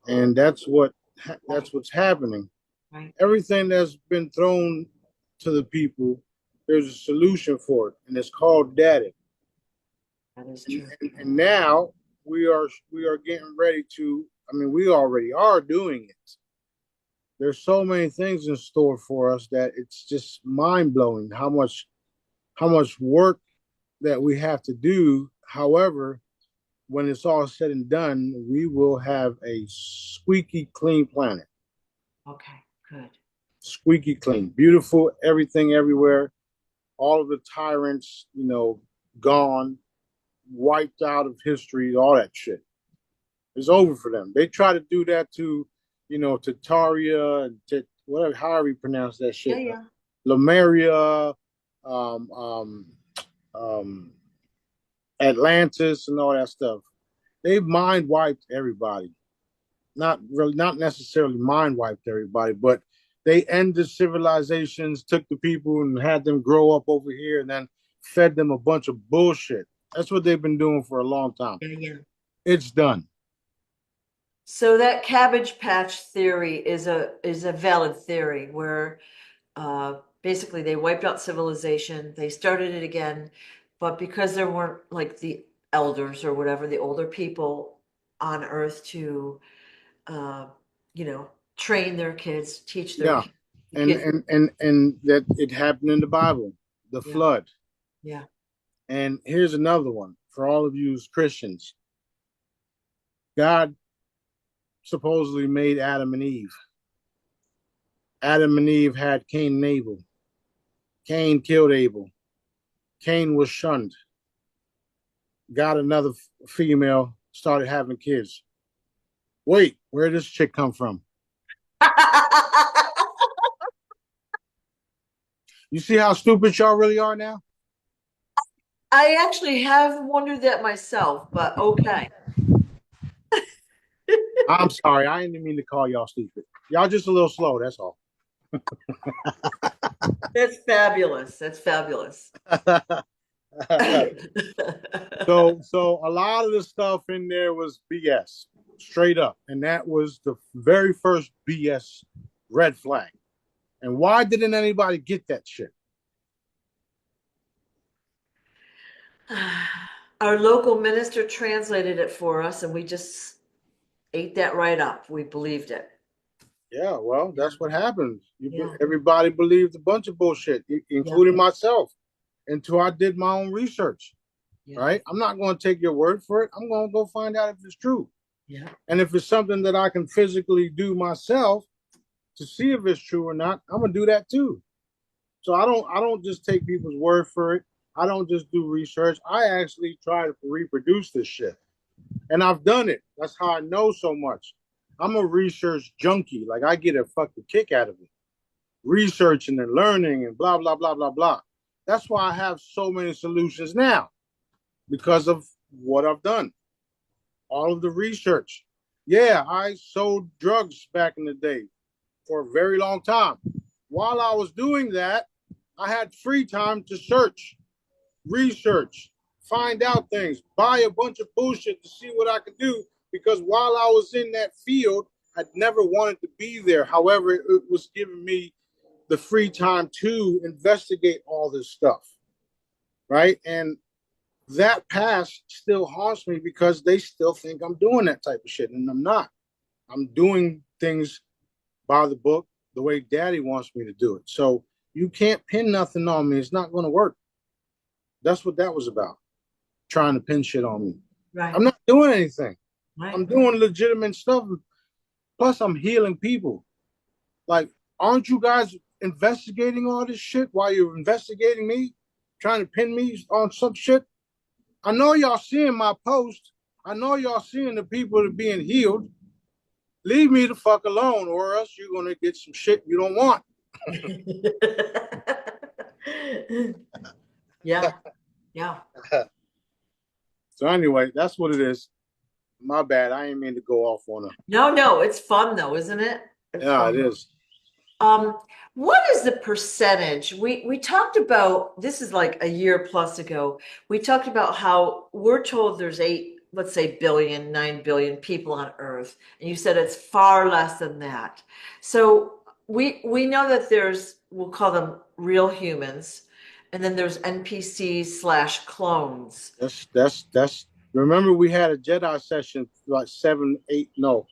And that's what's happening. right, Everything that's been thrown to the people, there's a solution for it, and it's called data. that is And, true. and now we are getting ready to. I mean, we already are doing it. There's so many things in store for us that it's just mind blowing how much work that we have to do. However, when it's all said and done, we will have a squeaky clean planet. Okay, good. Squeaky clean, beautiful, everything everywhere. All of the tyrants, gone, wiped out of history, all that shit. It's over for them. They try to do that to Taria and whatever, however you pronounce that Yeah, shit. yeah. Lemuria, um, um, um, Atlantis, and all that stuff. They've mind wiped everybody. Not really, not necessarily mind wiped everybody, but they ended civilizations, took the people and had them grow up over here, and then fed them a bunch of bullshit. That's what they've been doing for a long time. Yeah, yeah. It's done. So that Cabbage Patch theory is a valid theory where basically they wiped out civilization, they started it again, but because there weren't like the elders or whatever, the older people on Earth to uh, train their kids, teach their Yeah, and kids. and that it happened in the Bible, the Yeah, flood. yeah. And here's another one for all of you as Christians. God supposedly made Adam and Eve. Adam and Eve had Cain and Abel. Cain killed Abel. Cain was shunned. Got another female, started having kids. Wait, where did this chick come from? You see how stupid y'all really are now? I actually have wondered that myself, but okay. I'm sorry, I didn't mean to call y'all stupid. Y'all just a little slow, that's all. That's fabulous. That's fabulous. so a lot of the stuff in there was BS, straight up. And that was the very first BS red flag. And why didn't anybody get that shit? Our local minister translated it for us, and we just ate that right up. We believed it. Yeah, well, Yeah, that's what happens. yeah, Everybody believed a bunch of bullshit, yeah, including myself, until I did my own research. yeah, Right? I'm not going to take your word for it. I'm going to go find out if it's true. yeah. And if it's something that I can physically do myself to see if it's true or not, I'm gonna do that too. So I don't just take people's word for it. I don't just do research. I actually try to reproduce this shit. And I've done it. That's how I know so much. I'm a research junkie. Like I get a fucking kick out of it. Researching and learning and blah blah blah blah blah. That's why I have so many solutions now because of what I've done. All of the research. Yeah, I sold drugs back in the day for a very long time. While I was doing that, I had free time to search, research, find out things, buy a bunch of bullshit to see what I could do. Because while I was in that field, I'd never wanted to be there. However, it was giving me the free time to investigate all this stuff, right? And that past still haunts me because they still think I'm doing that type of shit, and I'm not. I'm doing things by the book the way Daddy wants me to do it. So you can't pin nothing on me. It's not going to work. That's what that was about. Trying to pin shit on me. Right, I'm not doing anything. right. I'm doing legitimate stuff. Plus, I'm healing people. Like, aren't you guys investigating all this shit while you're investigating me? Trying to pin me on some shit? I know y'all seeing my post. I know y'all seeing the people that are being healed. Leave me the fuck alone, or else you're gonna get some shit you don't want. Yeah, yeah. So anyway, that's what it is. My bad. I ain't mean to go off on a. No, no, it's fun though, isn't it? It's Yeah, it fun. is. What is the percentage? We talked about this is like a year plus ago. We talked about how we're told there's 9 billion people on Earth, and you said it's far less than that. So we know that we'll call them real humans, and then there's NPCs slash clones. That's. Remember, we had a Jedi session like 7, 8, no,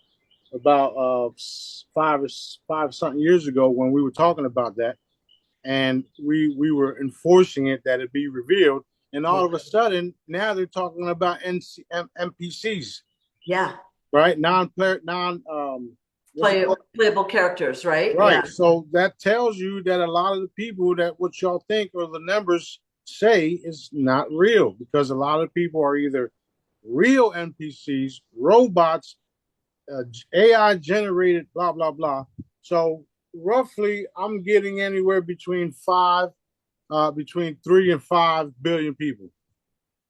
about 5 something years ago when we were talking about that, and we were enforcing it that it be revealed, and all of a sudden now they're talking about NPCs, Yeah, right? Non-player, what's it called? playable characters, right? Yeah. Right. So that tells you that a lot of the people that what y'all think or the numbers say is not real, because a lot of people are either real NPCs, robots, AI generated, blah blah blah. So roughly, I'm getting anywhere between 3 and 5 billion people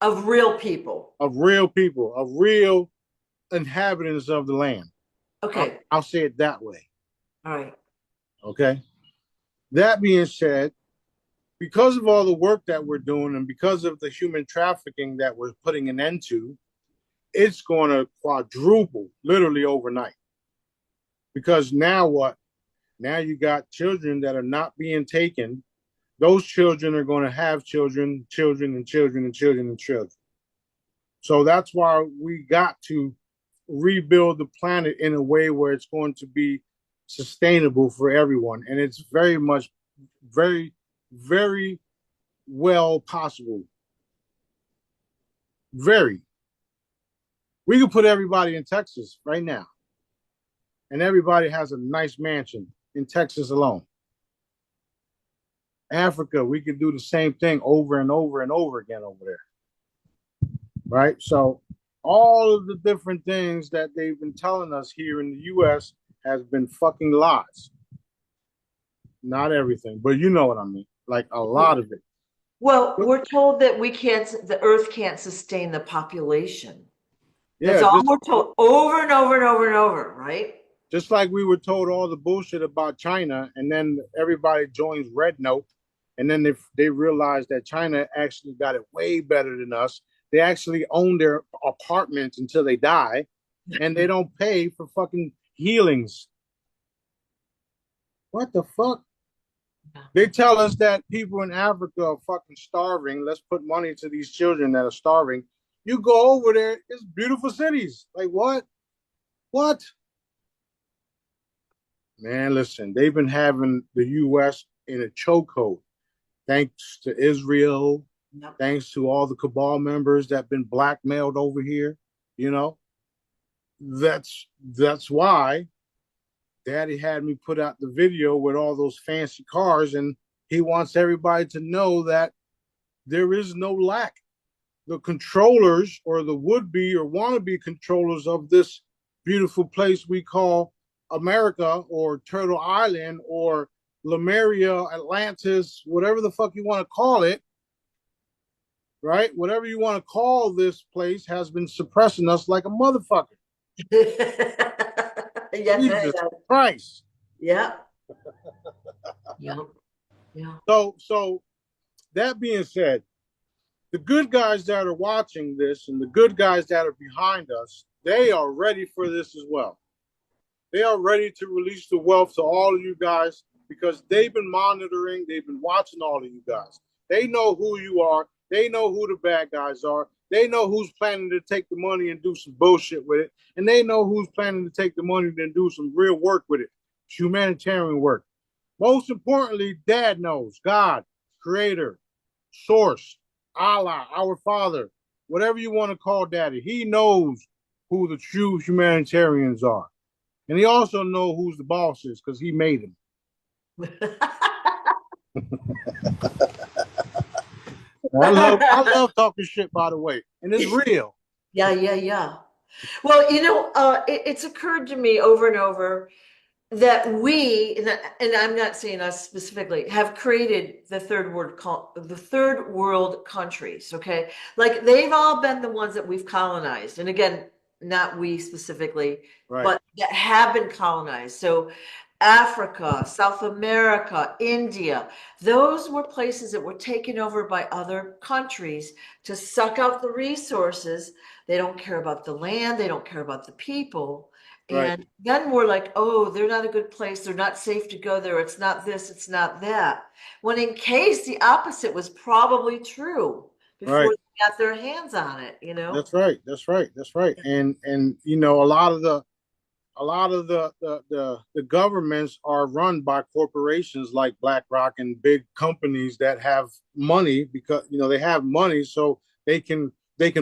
Of real people. of real inhabitants of the land. Okay. I'll say it that way. All right. Okay. That being said, because of all the work that we're doing and because of the human trafficking that we're putting an end to, it's going to quadruple literally overnight. Because now what? Now you got children that are not being taken. Those children are going to have children, children, and children, and children, and children. So that's why we got to rebuild the planet in a way where it's going to be sustainable for everyone. And it's very much, very, very well possible. Very. We could put everybody in Texas right now, and everybody has a nice mansion in Texas alone. Africa, we could do the same thing over and over and over again over there. Right? So all of the different things that they've been telling us here in the US has been fucking lies. Not everything, but you know what I mean. Like a lot of it. Well, we're told that the Earth can't sustain the population. That's Yeah, all we're told over and over and over and over, right? just like we were told all the bullshit about China, and then everybody joins Red Note, and then they realized that China actually got it way better than us. They actually own their apartments until they die, and they don't pay for fucking healings. What the fuck? They tell us that people in Africa are fucking starving. Let's put money to these children that are starving. You go over there, it's beautiful cities. Like what? What? Man, listen, they've been having the U.S. in a chokehold, thanks to Israel, Yep. thanks to all the cabal members that have been blackmailed over here. You know, that's why Daddy had me put out the video with all those fancy cars, and he wants everybody to know that there is no lack. The controllers or the would-be or wannabe controllers of this beautiful place we call America or Turtle Island or Lemuria, Atlantis, whatever the fuck you want to call it, right? Whatever you want to call this place has been suppressing us like a motherfucker. Yes, Jesus Christ. Yeah. Yeah. Yeah. So that being said, the good guys that are watching this and the good guys that are behind us, they are ready for this as well. They are ready to release the wealth to all of you guys because they've been monitoring, they've been watching all of you guys. They know who you are. They know who the bad guys are. They know who's planning to take the money and do some bullshit with it. And they know who's planning to take the money and do some real work with it, humanitarian work. Most importantly, Dad knows, God, Creator, Source, Allah, our Father, whatever you want to call Daddy. He knows who the true humanitarians are. And he also knows who's the boss is because he made him. I love talking shit, by the way, and it's real. Yeah, yeah, yeah. Well, it's occurred to me over and over that and I'm not saying us specifically, have created the third world countries. Okay, like they've all been the ones that we've colonized, and again, not we specifically, Right, but that have been colonized. So Africa, South America, India, those were places that were taken over by other countries to suck out the resources. They don't care about the land, they don't care about the people. right, And then we're like, oh, they're not a good place. They're not safe to go there. It's not this, it's not that. When in case the opposite was probably true before right. they got their hands on it, That's right. That's right. That's right. And a lot of the governments are run by corporations like BlackRock and big companies that have money because they have money, so they can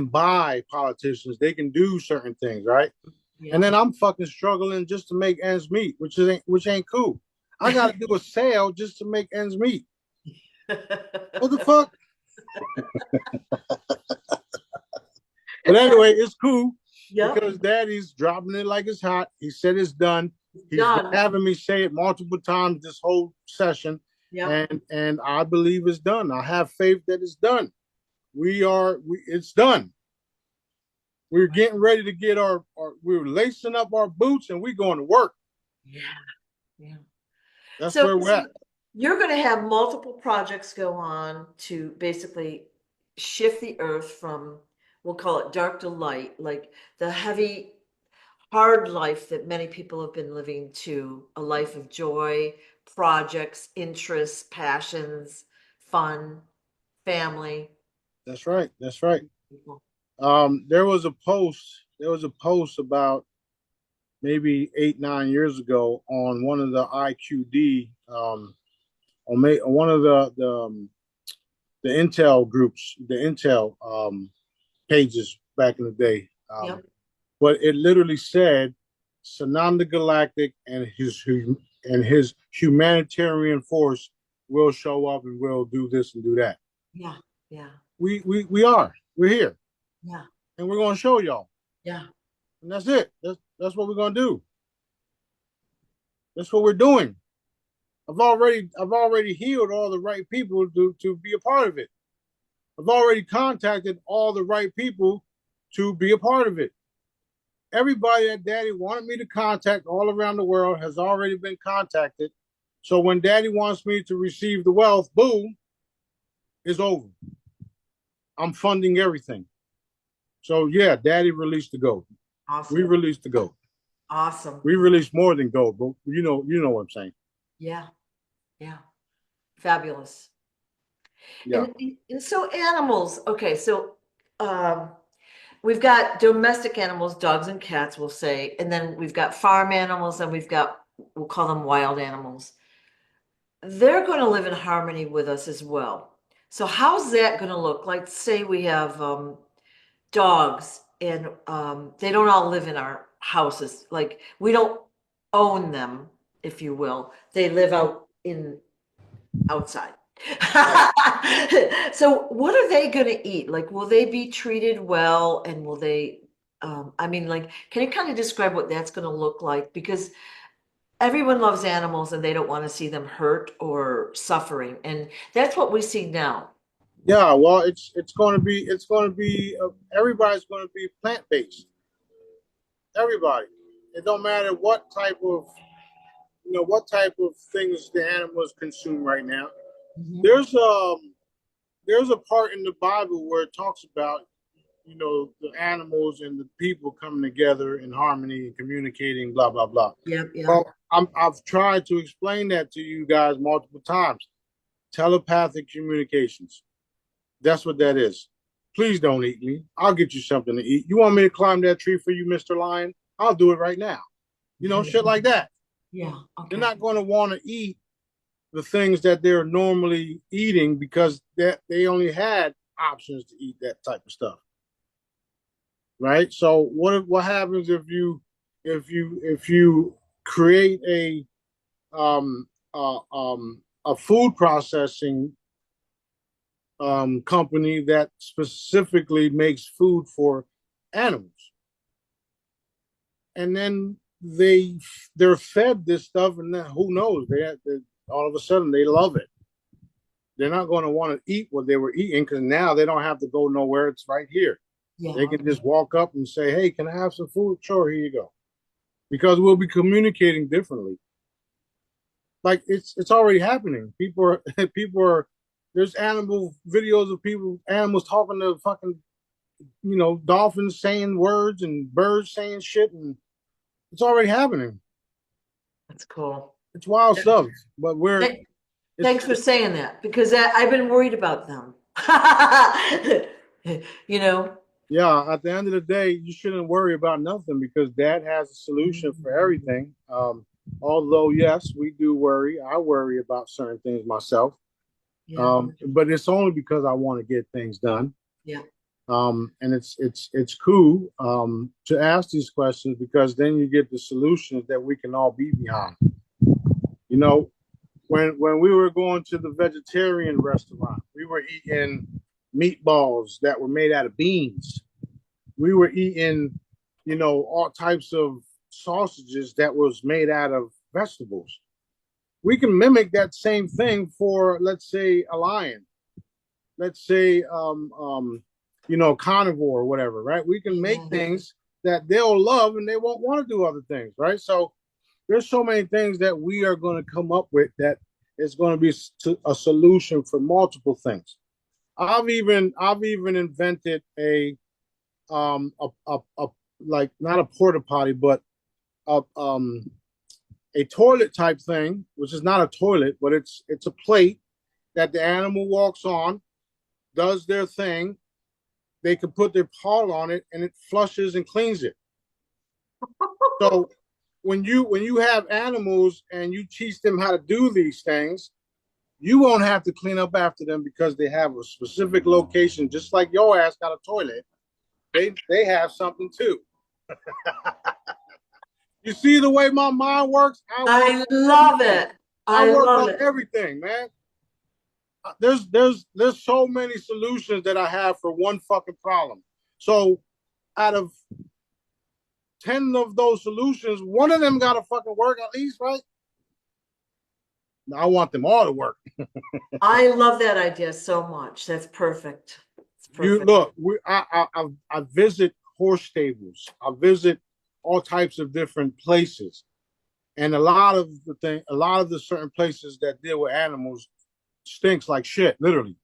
buy politicians, they can do certain things, right? And Yeah. then I'm fucking struggling just to make ends meet, which ain't cool. I got to do a sale just to make ends meet. What the fuck? But anyway, it's cool Yep. because Daddy's dropping it like it's hot. He said it's done. He's been Done. having me say it multiple times this whole session, Yep. and I believe it's done. I have faith that it's done. It's done. We're getting ready to get we're lacing up our boots and we're going to work. Yeah. Yeah. That's So, where we're so at. you're going to have multiple projects go on to basically shift the earth from, we'll call it dark to light, like the heavy, hard life that many people have been living, to a life of joy, projects, interests, passions, fun, family. That's right. That's right. People. There was a post about maybe 8 9 years ago on one of the IQD on one of the Intel groups, the Intel pages back in the day. Yep. But it literally said Sananda Galactic and his humanitarian force will show up and will do this and do that. Yeah. Yeah. We're here, Yeah. and we're gonna show y'all, Yeah. and that's it. That's what we're gonna do. That's what we're doing. I've already healed all the right people to be a part of it. I've already contacted all the right people to be a part of it. Everybody that Daddy wanted me to contact all around the world has already been contacted. So when Daddy wants me to receive the wealth, boom, it's over. I'm funding everything. So yeah, Daddy released the gold. We Awesome. released the gold. Awesome. We released more than gold, but you know what I'm saying. Yeah. Yeah. Fabulous. Yeah. And so animals, okay, so um, we've got domestic animals, dogs and cats, we'll say, and then we've got farm animals, and we'll call them wild animals. They're going to live in harmony with us as well. So how's that going to look? Like, say we have dogs, and they don't all live in our houses. Like, we don't own them, if you will. They live out in outside. Right. So what are they going to eat? Like, will they be treated well? And will they, I mean, like, can you kind of describe what that's going to look like? Because everyone loves animals and they don't want to see them hurt or suffering. And that's what we see now. Yeah. Well, it's going to be everybody's going to be plant based. Everybody. It don't matter what type of things the animals consume right now. Mhm. There's there's a part in the Bible where it talks about the animals and the people coming together in harmony and communicating, blah blah blah. Yep, yep. Well, I've tried to explain that to you guys multiple times. Telepathic communications. That's what that is. Please don't eat me. I'll get you something to eat. You want me to climb that tree for you, Mr. Lion? I'll do it right now. Shit like that. Yeah, They're okay. not going to want to eat the things that they're normally eating because they only had options to eat that type of stuff, right? So what happens if you create um a food processing company that specifically makes food for animals, and then they're fed this stuff, and then who knows? They all of a sudden they love it. They're not going to want to eat what they were eating because now they don't have to go nowhere. It's right here. They Yeah. can just walk up and say, "Hey, can I have some food?" Sure, here you go. Because we'll be communicating differently. Like it's already happening. People are people are there's animal videos of animals talking to fucking dolphins saying words and birds saying shit, and it's already happening. That's cool. It's wild stuff. But it's Thanks for saying that because I've been worried about them. You know? yeah, at the end of the day, you shouldn't worry about nothing because dad has a solution for everything. Although yes, we do worry. I worry about certain things myself. Yeah. But it's only because I want to get things done. Yeah. And it's cool to ask these questions because then you get the solutions that we can all be behind. You know, when we were going to the vegetarian restaurant, we were eating meatballs that were made out of beans. We were eating, all types of sausages that was made out of vegetables. We can mimic that same thing for, let's say, a lion. Let's say, carnivore or whatever, right? We can make things that they'll love and they won't want to do other things, right? So there's so many things that we are going to come up with that is going to be a solution for multiple things. I've even invented a like not a porta potty, but a toilet type thing, which is not a toilet, but it's a plate that the animal walks on, does their thing. They can put their paw on it, and it flushes and cleans it. So when you have animals and you teach them how to do these things, you won't have to clean up after them because they have a specific location, just like your ass got a toilet. They have something too. You see the way my mind works? I love it. I I work love on it. everything, man. There's so many solutions that I have for one fucking problem. So out of 10 of those solutions, one of them gotta fucking work at least, right? I want them all to work. I love that idea so much. That's perfect. It's You perfect. look, I visit horse stables. I visit all types of different places, and a lot of the certain places that deal with animals stinks like shit, literally.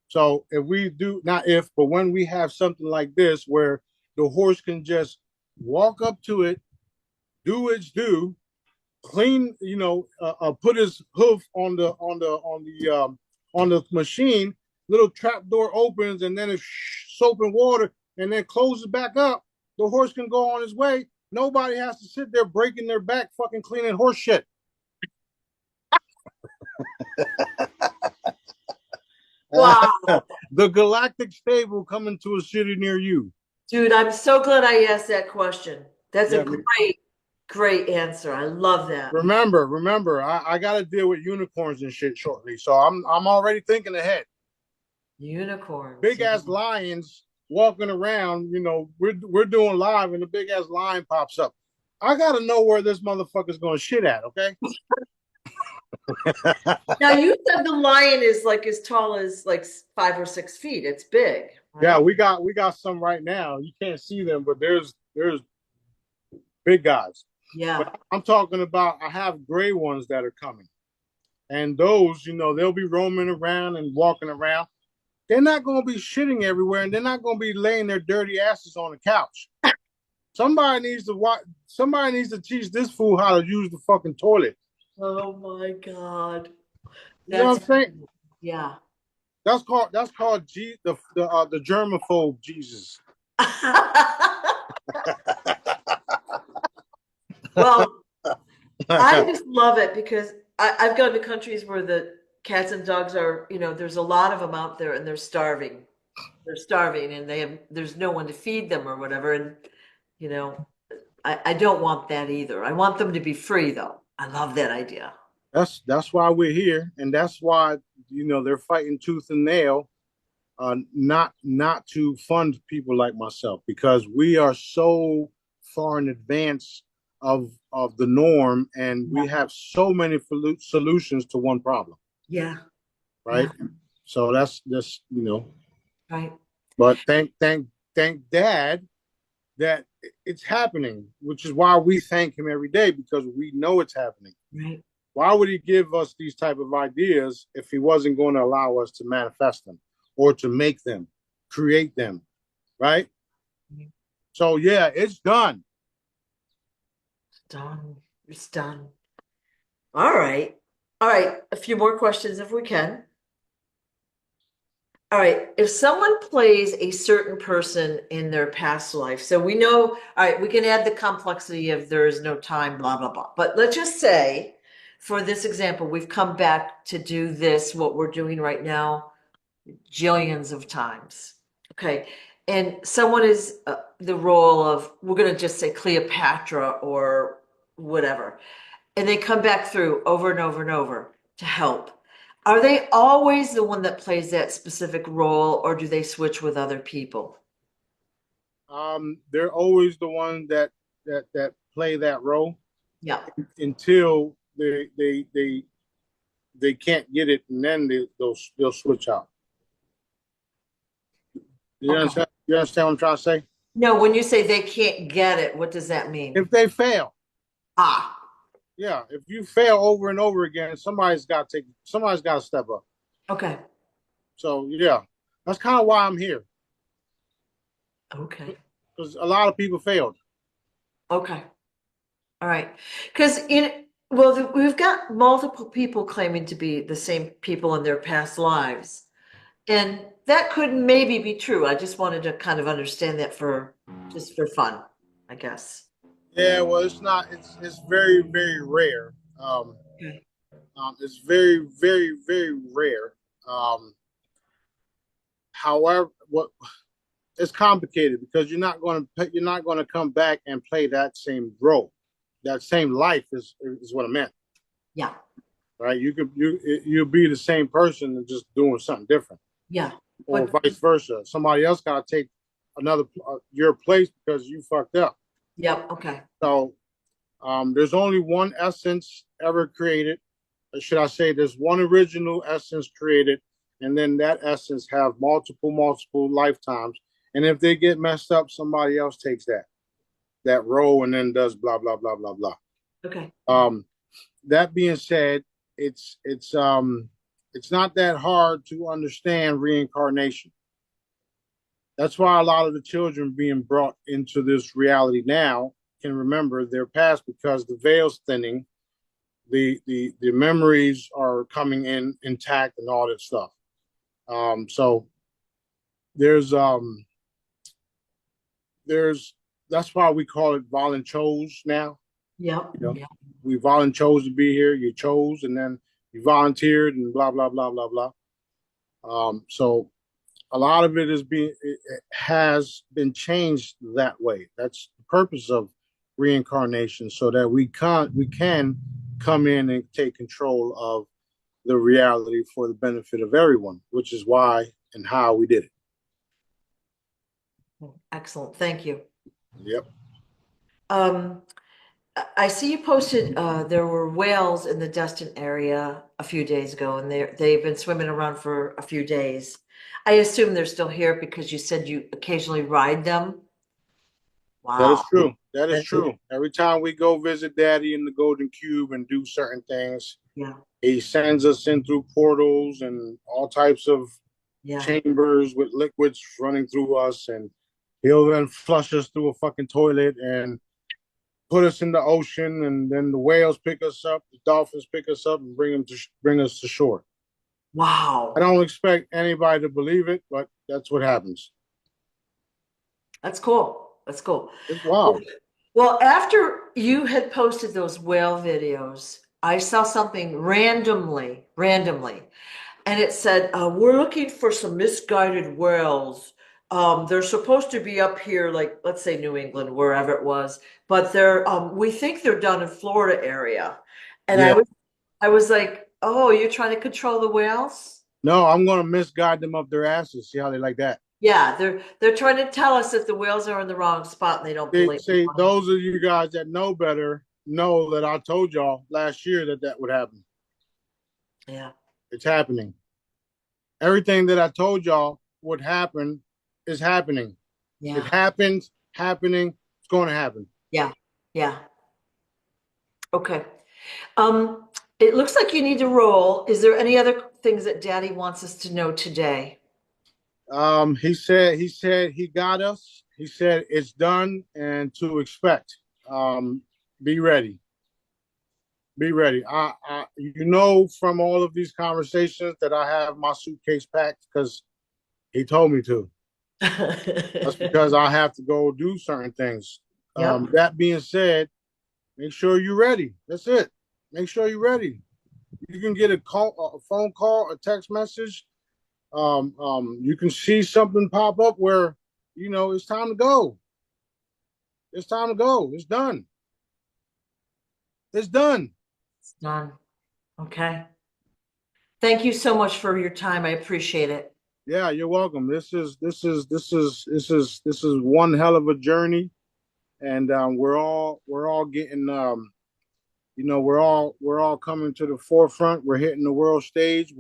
So if we do not if, but when we have something like this where the horse can just walk up to it, do its due, clean, put his hoof on the machine, little trap door opens, and then it's soap and water, and then closes back up. The horse can go on his way. Nobody has to sit there breaking their back, fucking cleaning horse shit. Wow. The Galactic Stable coming to a city near you. Dude, I'm so glad I asked that question. That's a Yeah, great answer. I love that. remember, I got to deal with unicorns and shit shortly, so I'm already thinking ahead. Unicorns. Big Yeah. ass lions walking around. We're doing live, and the big ass lion pops up. I got to know where this motherfucker's going to shit at. Okay. Now you said the lion is like as tall as like 5 or 6 feet. It's big, Yeah, right? we got some right now. You can't see them, but there's big guys. Yeah. But I'm talking about I have gray ones that are coming. And those, they'll be roaming around and walking around. They're not going to be shitting everywhere, and they're not going to be laying their dirty asses on the couch. Somebody needs to watch. Somebody needs to teach this fool how to use the fucking toilet. Oh my God. You know what That's I'm saying? yeah. That's called the germaphobe Jesus. Well, I just love it because I've gone to countries where the cats and dogs are, there's a lot of them out there and they're starving. They're starving and there's no one to feed them or whatever. And, you know, I don't want that either. I want them to be free though. I love that idea. That's why we're here, and that's why they're fighting tooth and nail, not to fund people like myself because we are so far in advance of the norm, and Yeah. we have so many solutions to one problem, Yeah. right? Yeah. So that's just Right. but thank Dad that it's happening, which is why we thank him every day because we know it's happening. Right. Why would he give us these type of ideas if he wasn't going to allow us to manifest them or to make them, create them, right? So yeah, it's done. It's done. It's done. All right. All right. A few more questions if we can. All right. If someone plays a certain person in their past life, so we know, all right, we can add the complexity of there is no time, blah, blah, blah. But let's just say, for this example, we've come back to do this, what we're doing right now, jillions of times. Okay. And someone is the role of, we're going to just say Cleopatra or whatever. And they come back through over and over and over to help. Are they always the one that plays that specific role, or do they switch with other people? They're always the ones that play that role Yeah. until they can't get it, and then they'll switch out. You Okay. understand? You understand what I'm trying to say? No, when you say they can't get it, what does that mean? If they fail, Ah, yeah. If you fail over and over again, somebody's got to step up. okay. So yeah, that's kind of why I'm here Okay. because a lot of people failed. Okay. All right. Because we've got multiple people claiming to be the same people in their past lives. And that could maybe be true. I just wanted to kind of understand that for just for fun, I guess. Yeah, well, it's not. It's very very rare. Okay. It's very very very rare. However, what it's complicated because you're not going to come back and play that same role, that same life is what I meant, Yeah. right? You'll be the same person and just doing something different, Yeah. or But vice versa. Somebody else got to take another your place because you fucked up. yeah. Okay. So there's only one essence ever created. Or should I say, there's one original essence created, and then that essence have multiple lifetimes. And if they get messed up, somebody else takes that role and then does blah blah blah blah blah. Okay. Um, that being said, it's not that hard to understand reincarnation. That's why a lot of the children being brought into this reality now can remember their past because the veil's thinning, the memories are coming in intact and all that stuff. So there's um there's that's why we call it volunteers now. Yeah. You know, Yeah. we volunteers to be here. You chose, and then you volunteered, and blah blah blah blah blah. So a lot of it has been changed that way. That's the purpose of reincarnation, so that we can come in and take control of the reality for the benefit of everyone, which is why and how we did it. Excellent. Thank you. Yep. Um, I see you posted there were whales in the Destin area a few days ago, and they've been swimming around for a few days. I assume they're still here because you said you occasionally ride them. That is Wow. true. That is That- true. Every time we go visit Daddy in the Golden Cube and do certain things, yeah. he sends us in through portals and all types of Yeah. chambers with liquids running through us, and he'll then flush us through a fucking toilet and put us in the ocean, and then the whales pick us up, the dolphins pick us up, and bring us to shore. I Wow. don't expect anybody to believe it, but that's what happens. That's cool. That's cool. It's Well, wild. well, after you had posted those whale videos, I saw something randomly, and it said, "We're looking for some misguided whales. They're supposed to be up here, like let's say New England, wherever it was, but we think they're down in Florida area." And Yeah, I was like, oh, you're trying to control the whales? No, I'm gonna misguide them up their asses. See how they like that. Yeah, they're trying to tell us that the whales are in the wrong spot and they don't They believe say it. those of you guys that know better know that I told y'all last year that that would happen. Yeah, It's happening. Everything that I told y'all would happen is happening. It yeah, happens, happening. It's going to happen. yeah, yeah. Okay. Um, it looks like you need to roll. Is there any other things that Daddy wants us to know today? He said he got us. He said it's done and to expect. Be ready. Be ready. You know, from all of these conversations that I have my suitcase packed because he told me to. That's because I have to go do certain things. Yep. That being said, make sure you're ready. That's it. Make sure you're ready. You can get a call, a phone call, a text message. You can see something pop up where you know it's time to go. It's time to go. It's done. It's done. It's done. Okay. Thank you so much for your time. I appreciate it. Yeah, you're welcome. This is one hell of a journey, and we're all getting we're all coming to the forefront. We're hitting the world stage.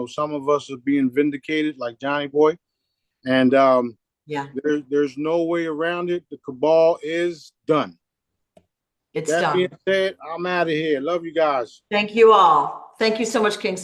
Some of us are being vindicated, like Johnny Boy, and Yeah, there's no way around it. The cabal is done. it's That being done. said, I'm out of here. Love you guys. Thank you all. Thank you so much, King Smarty.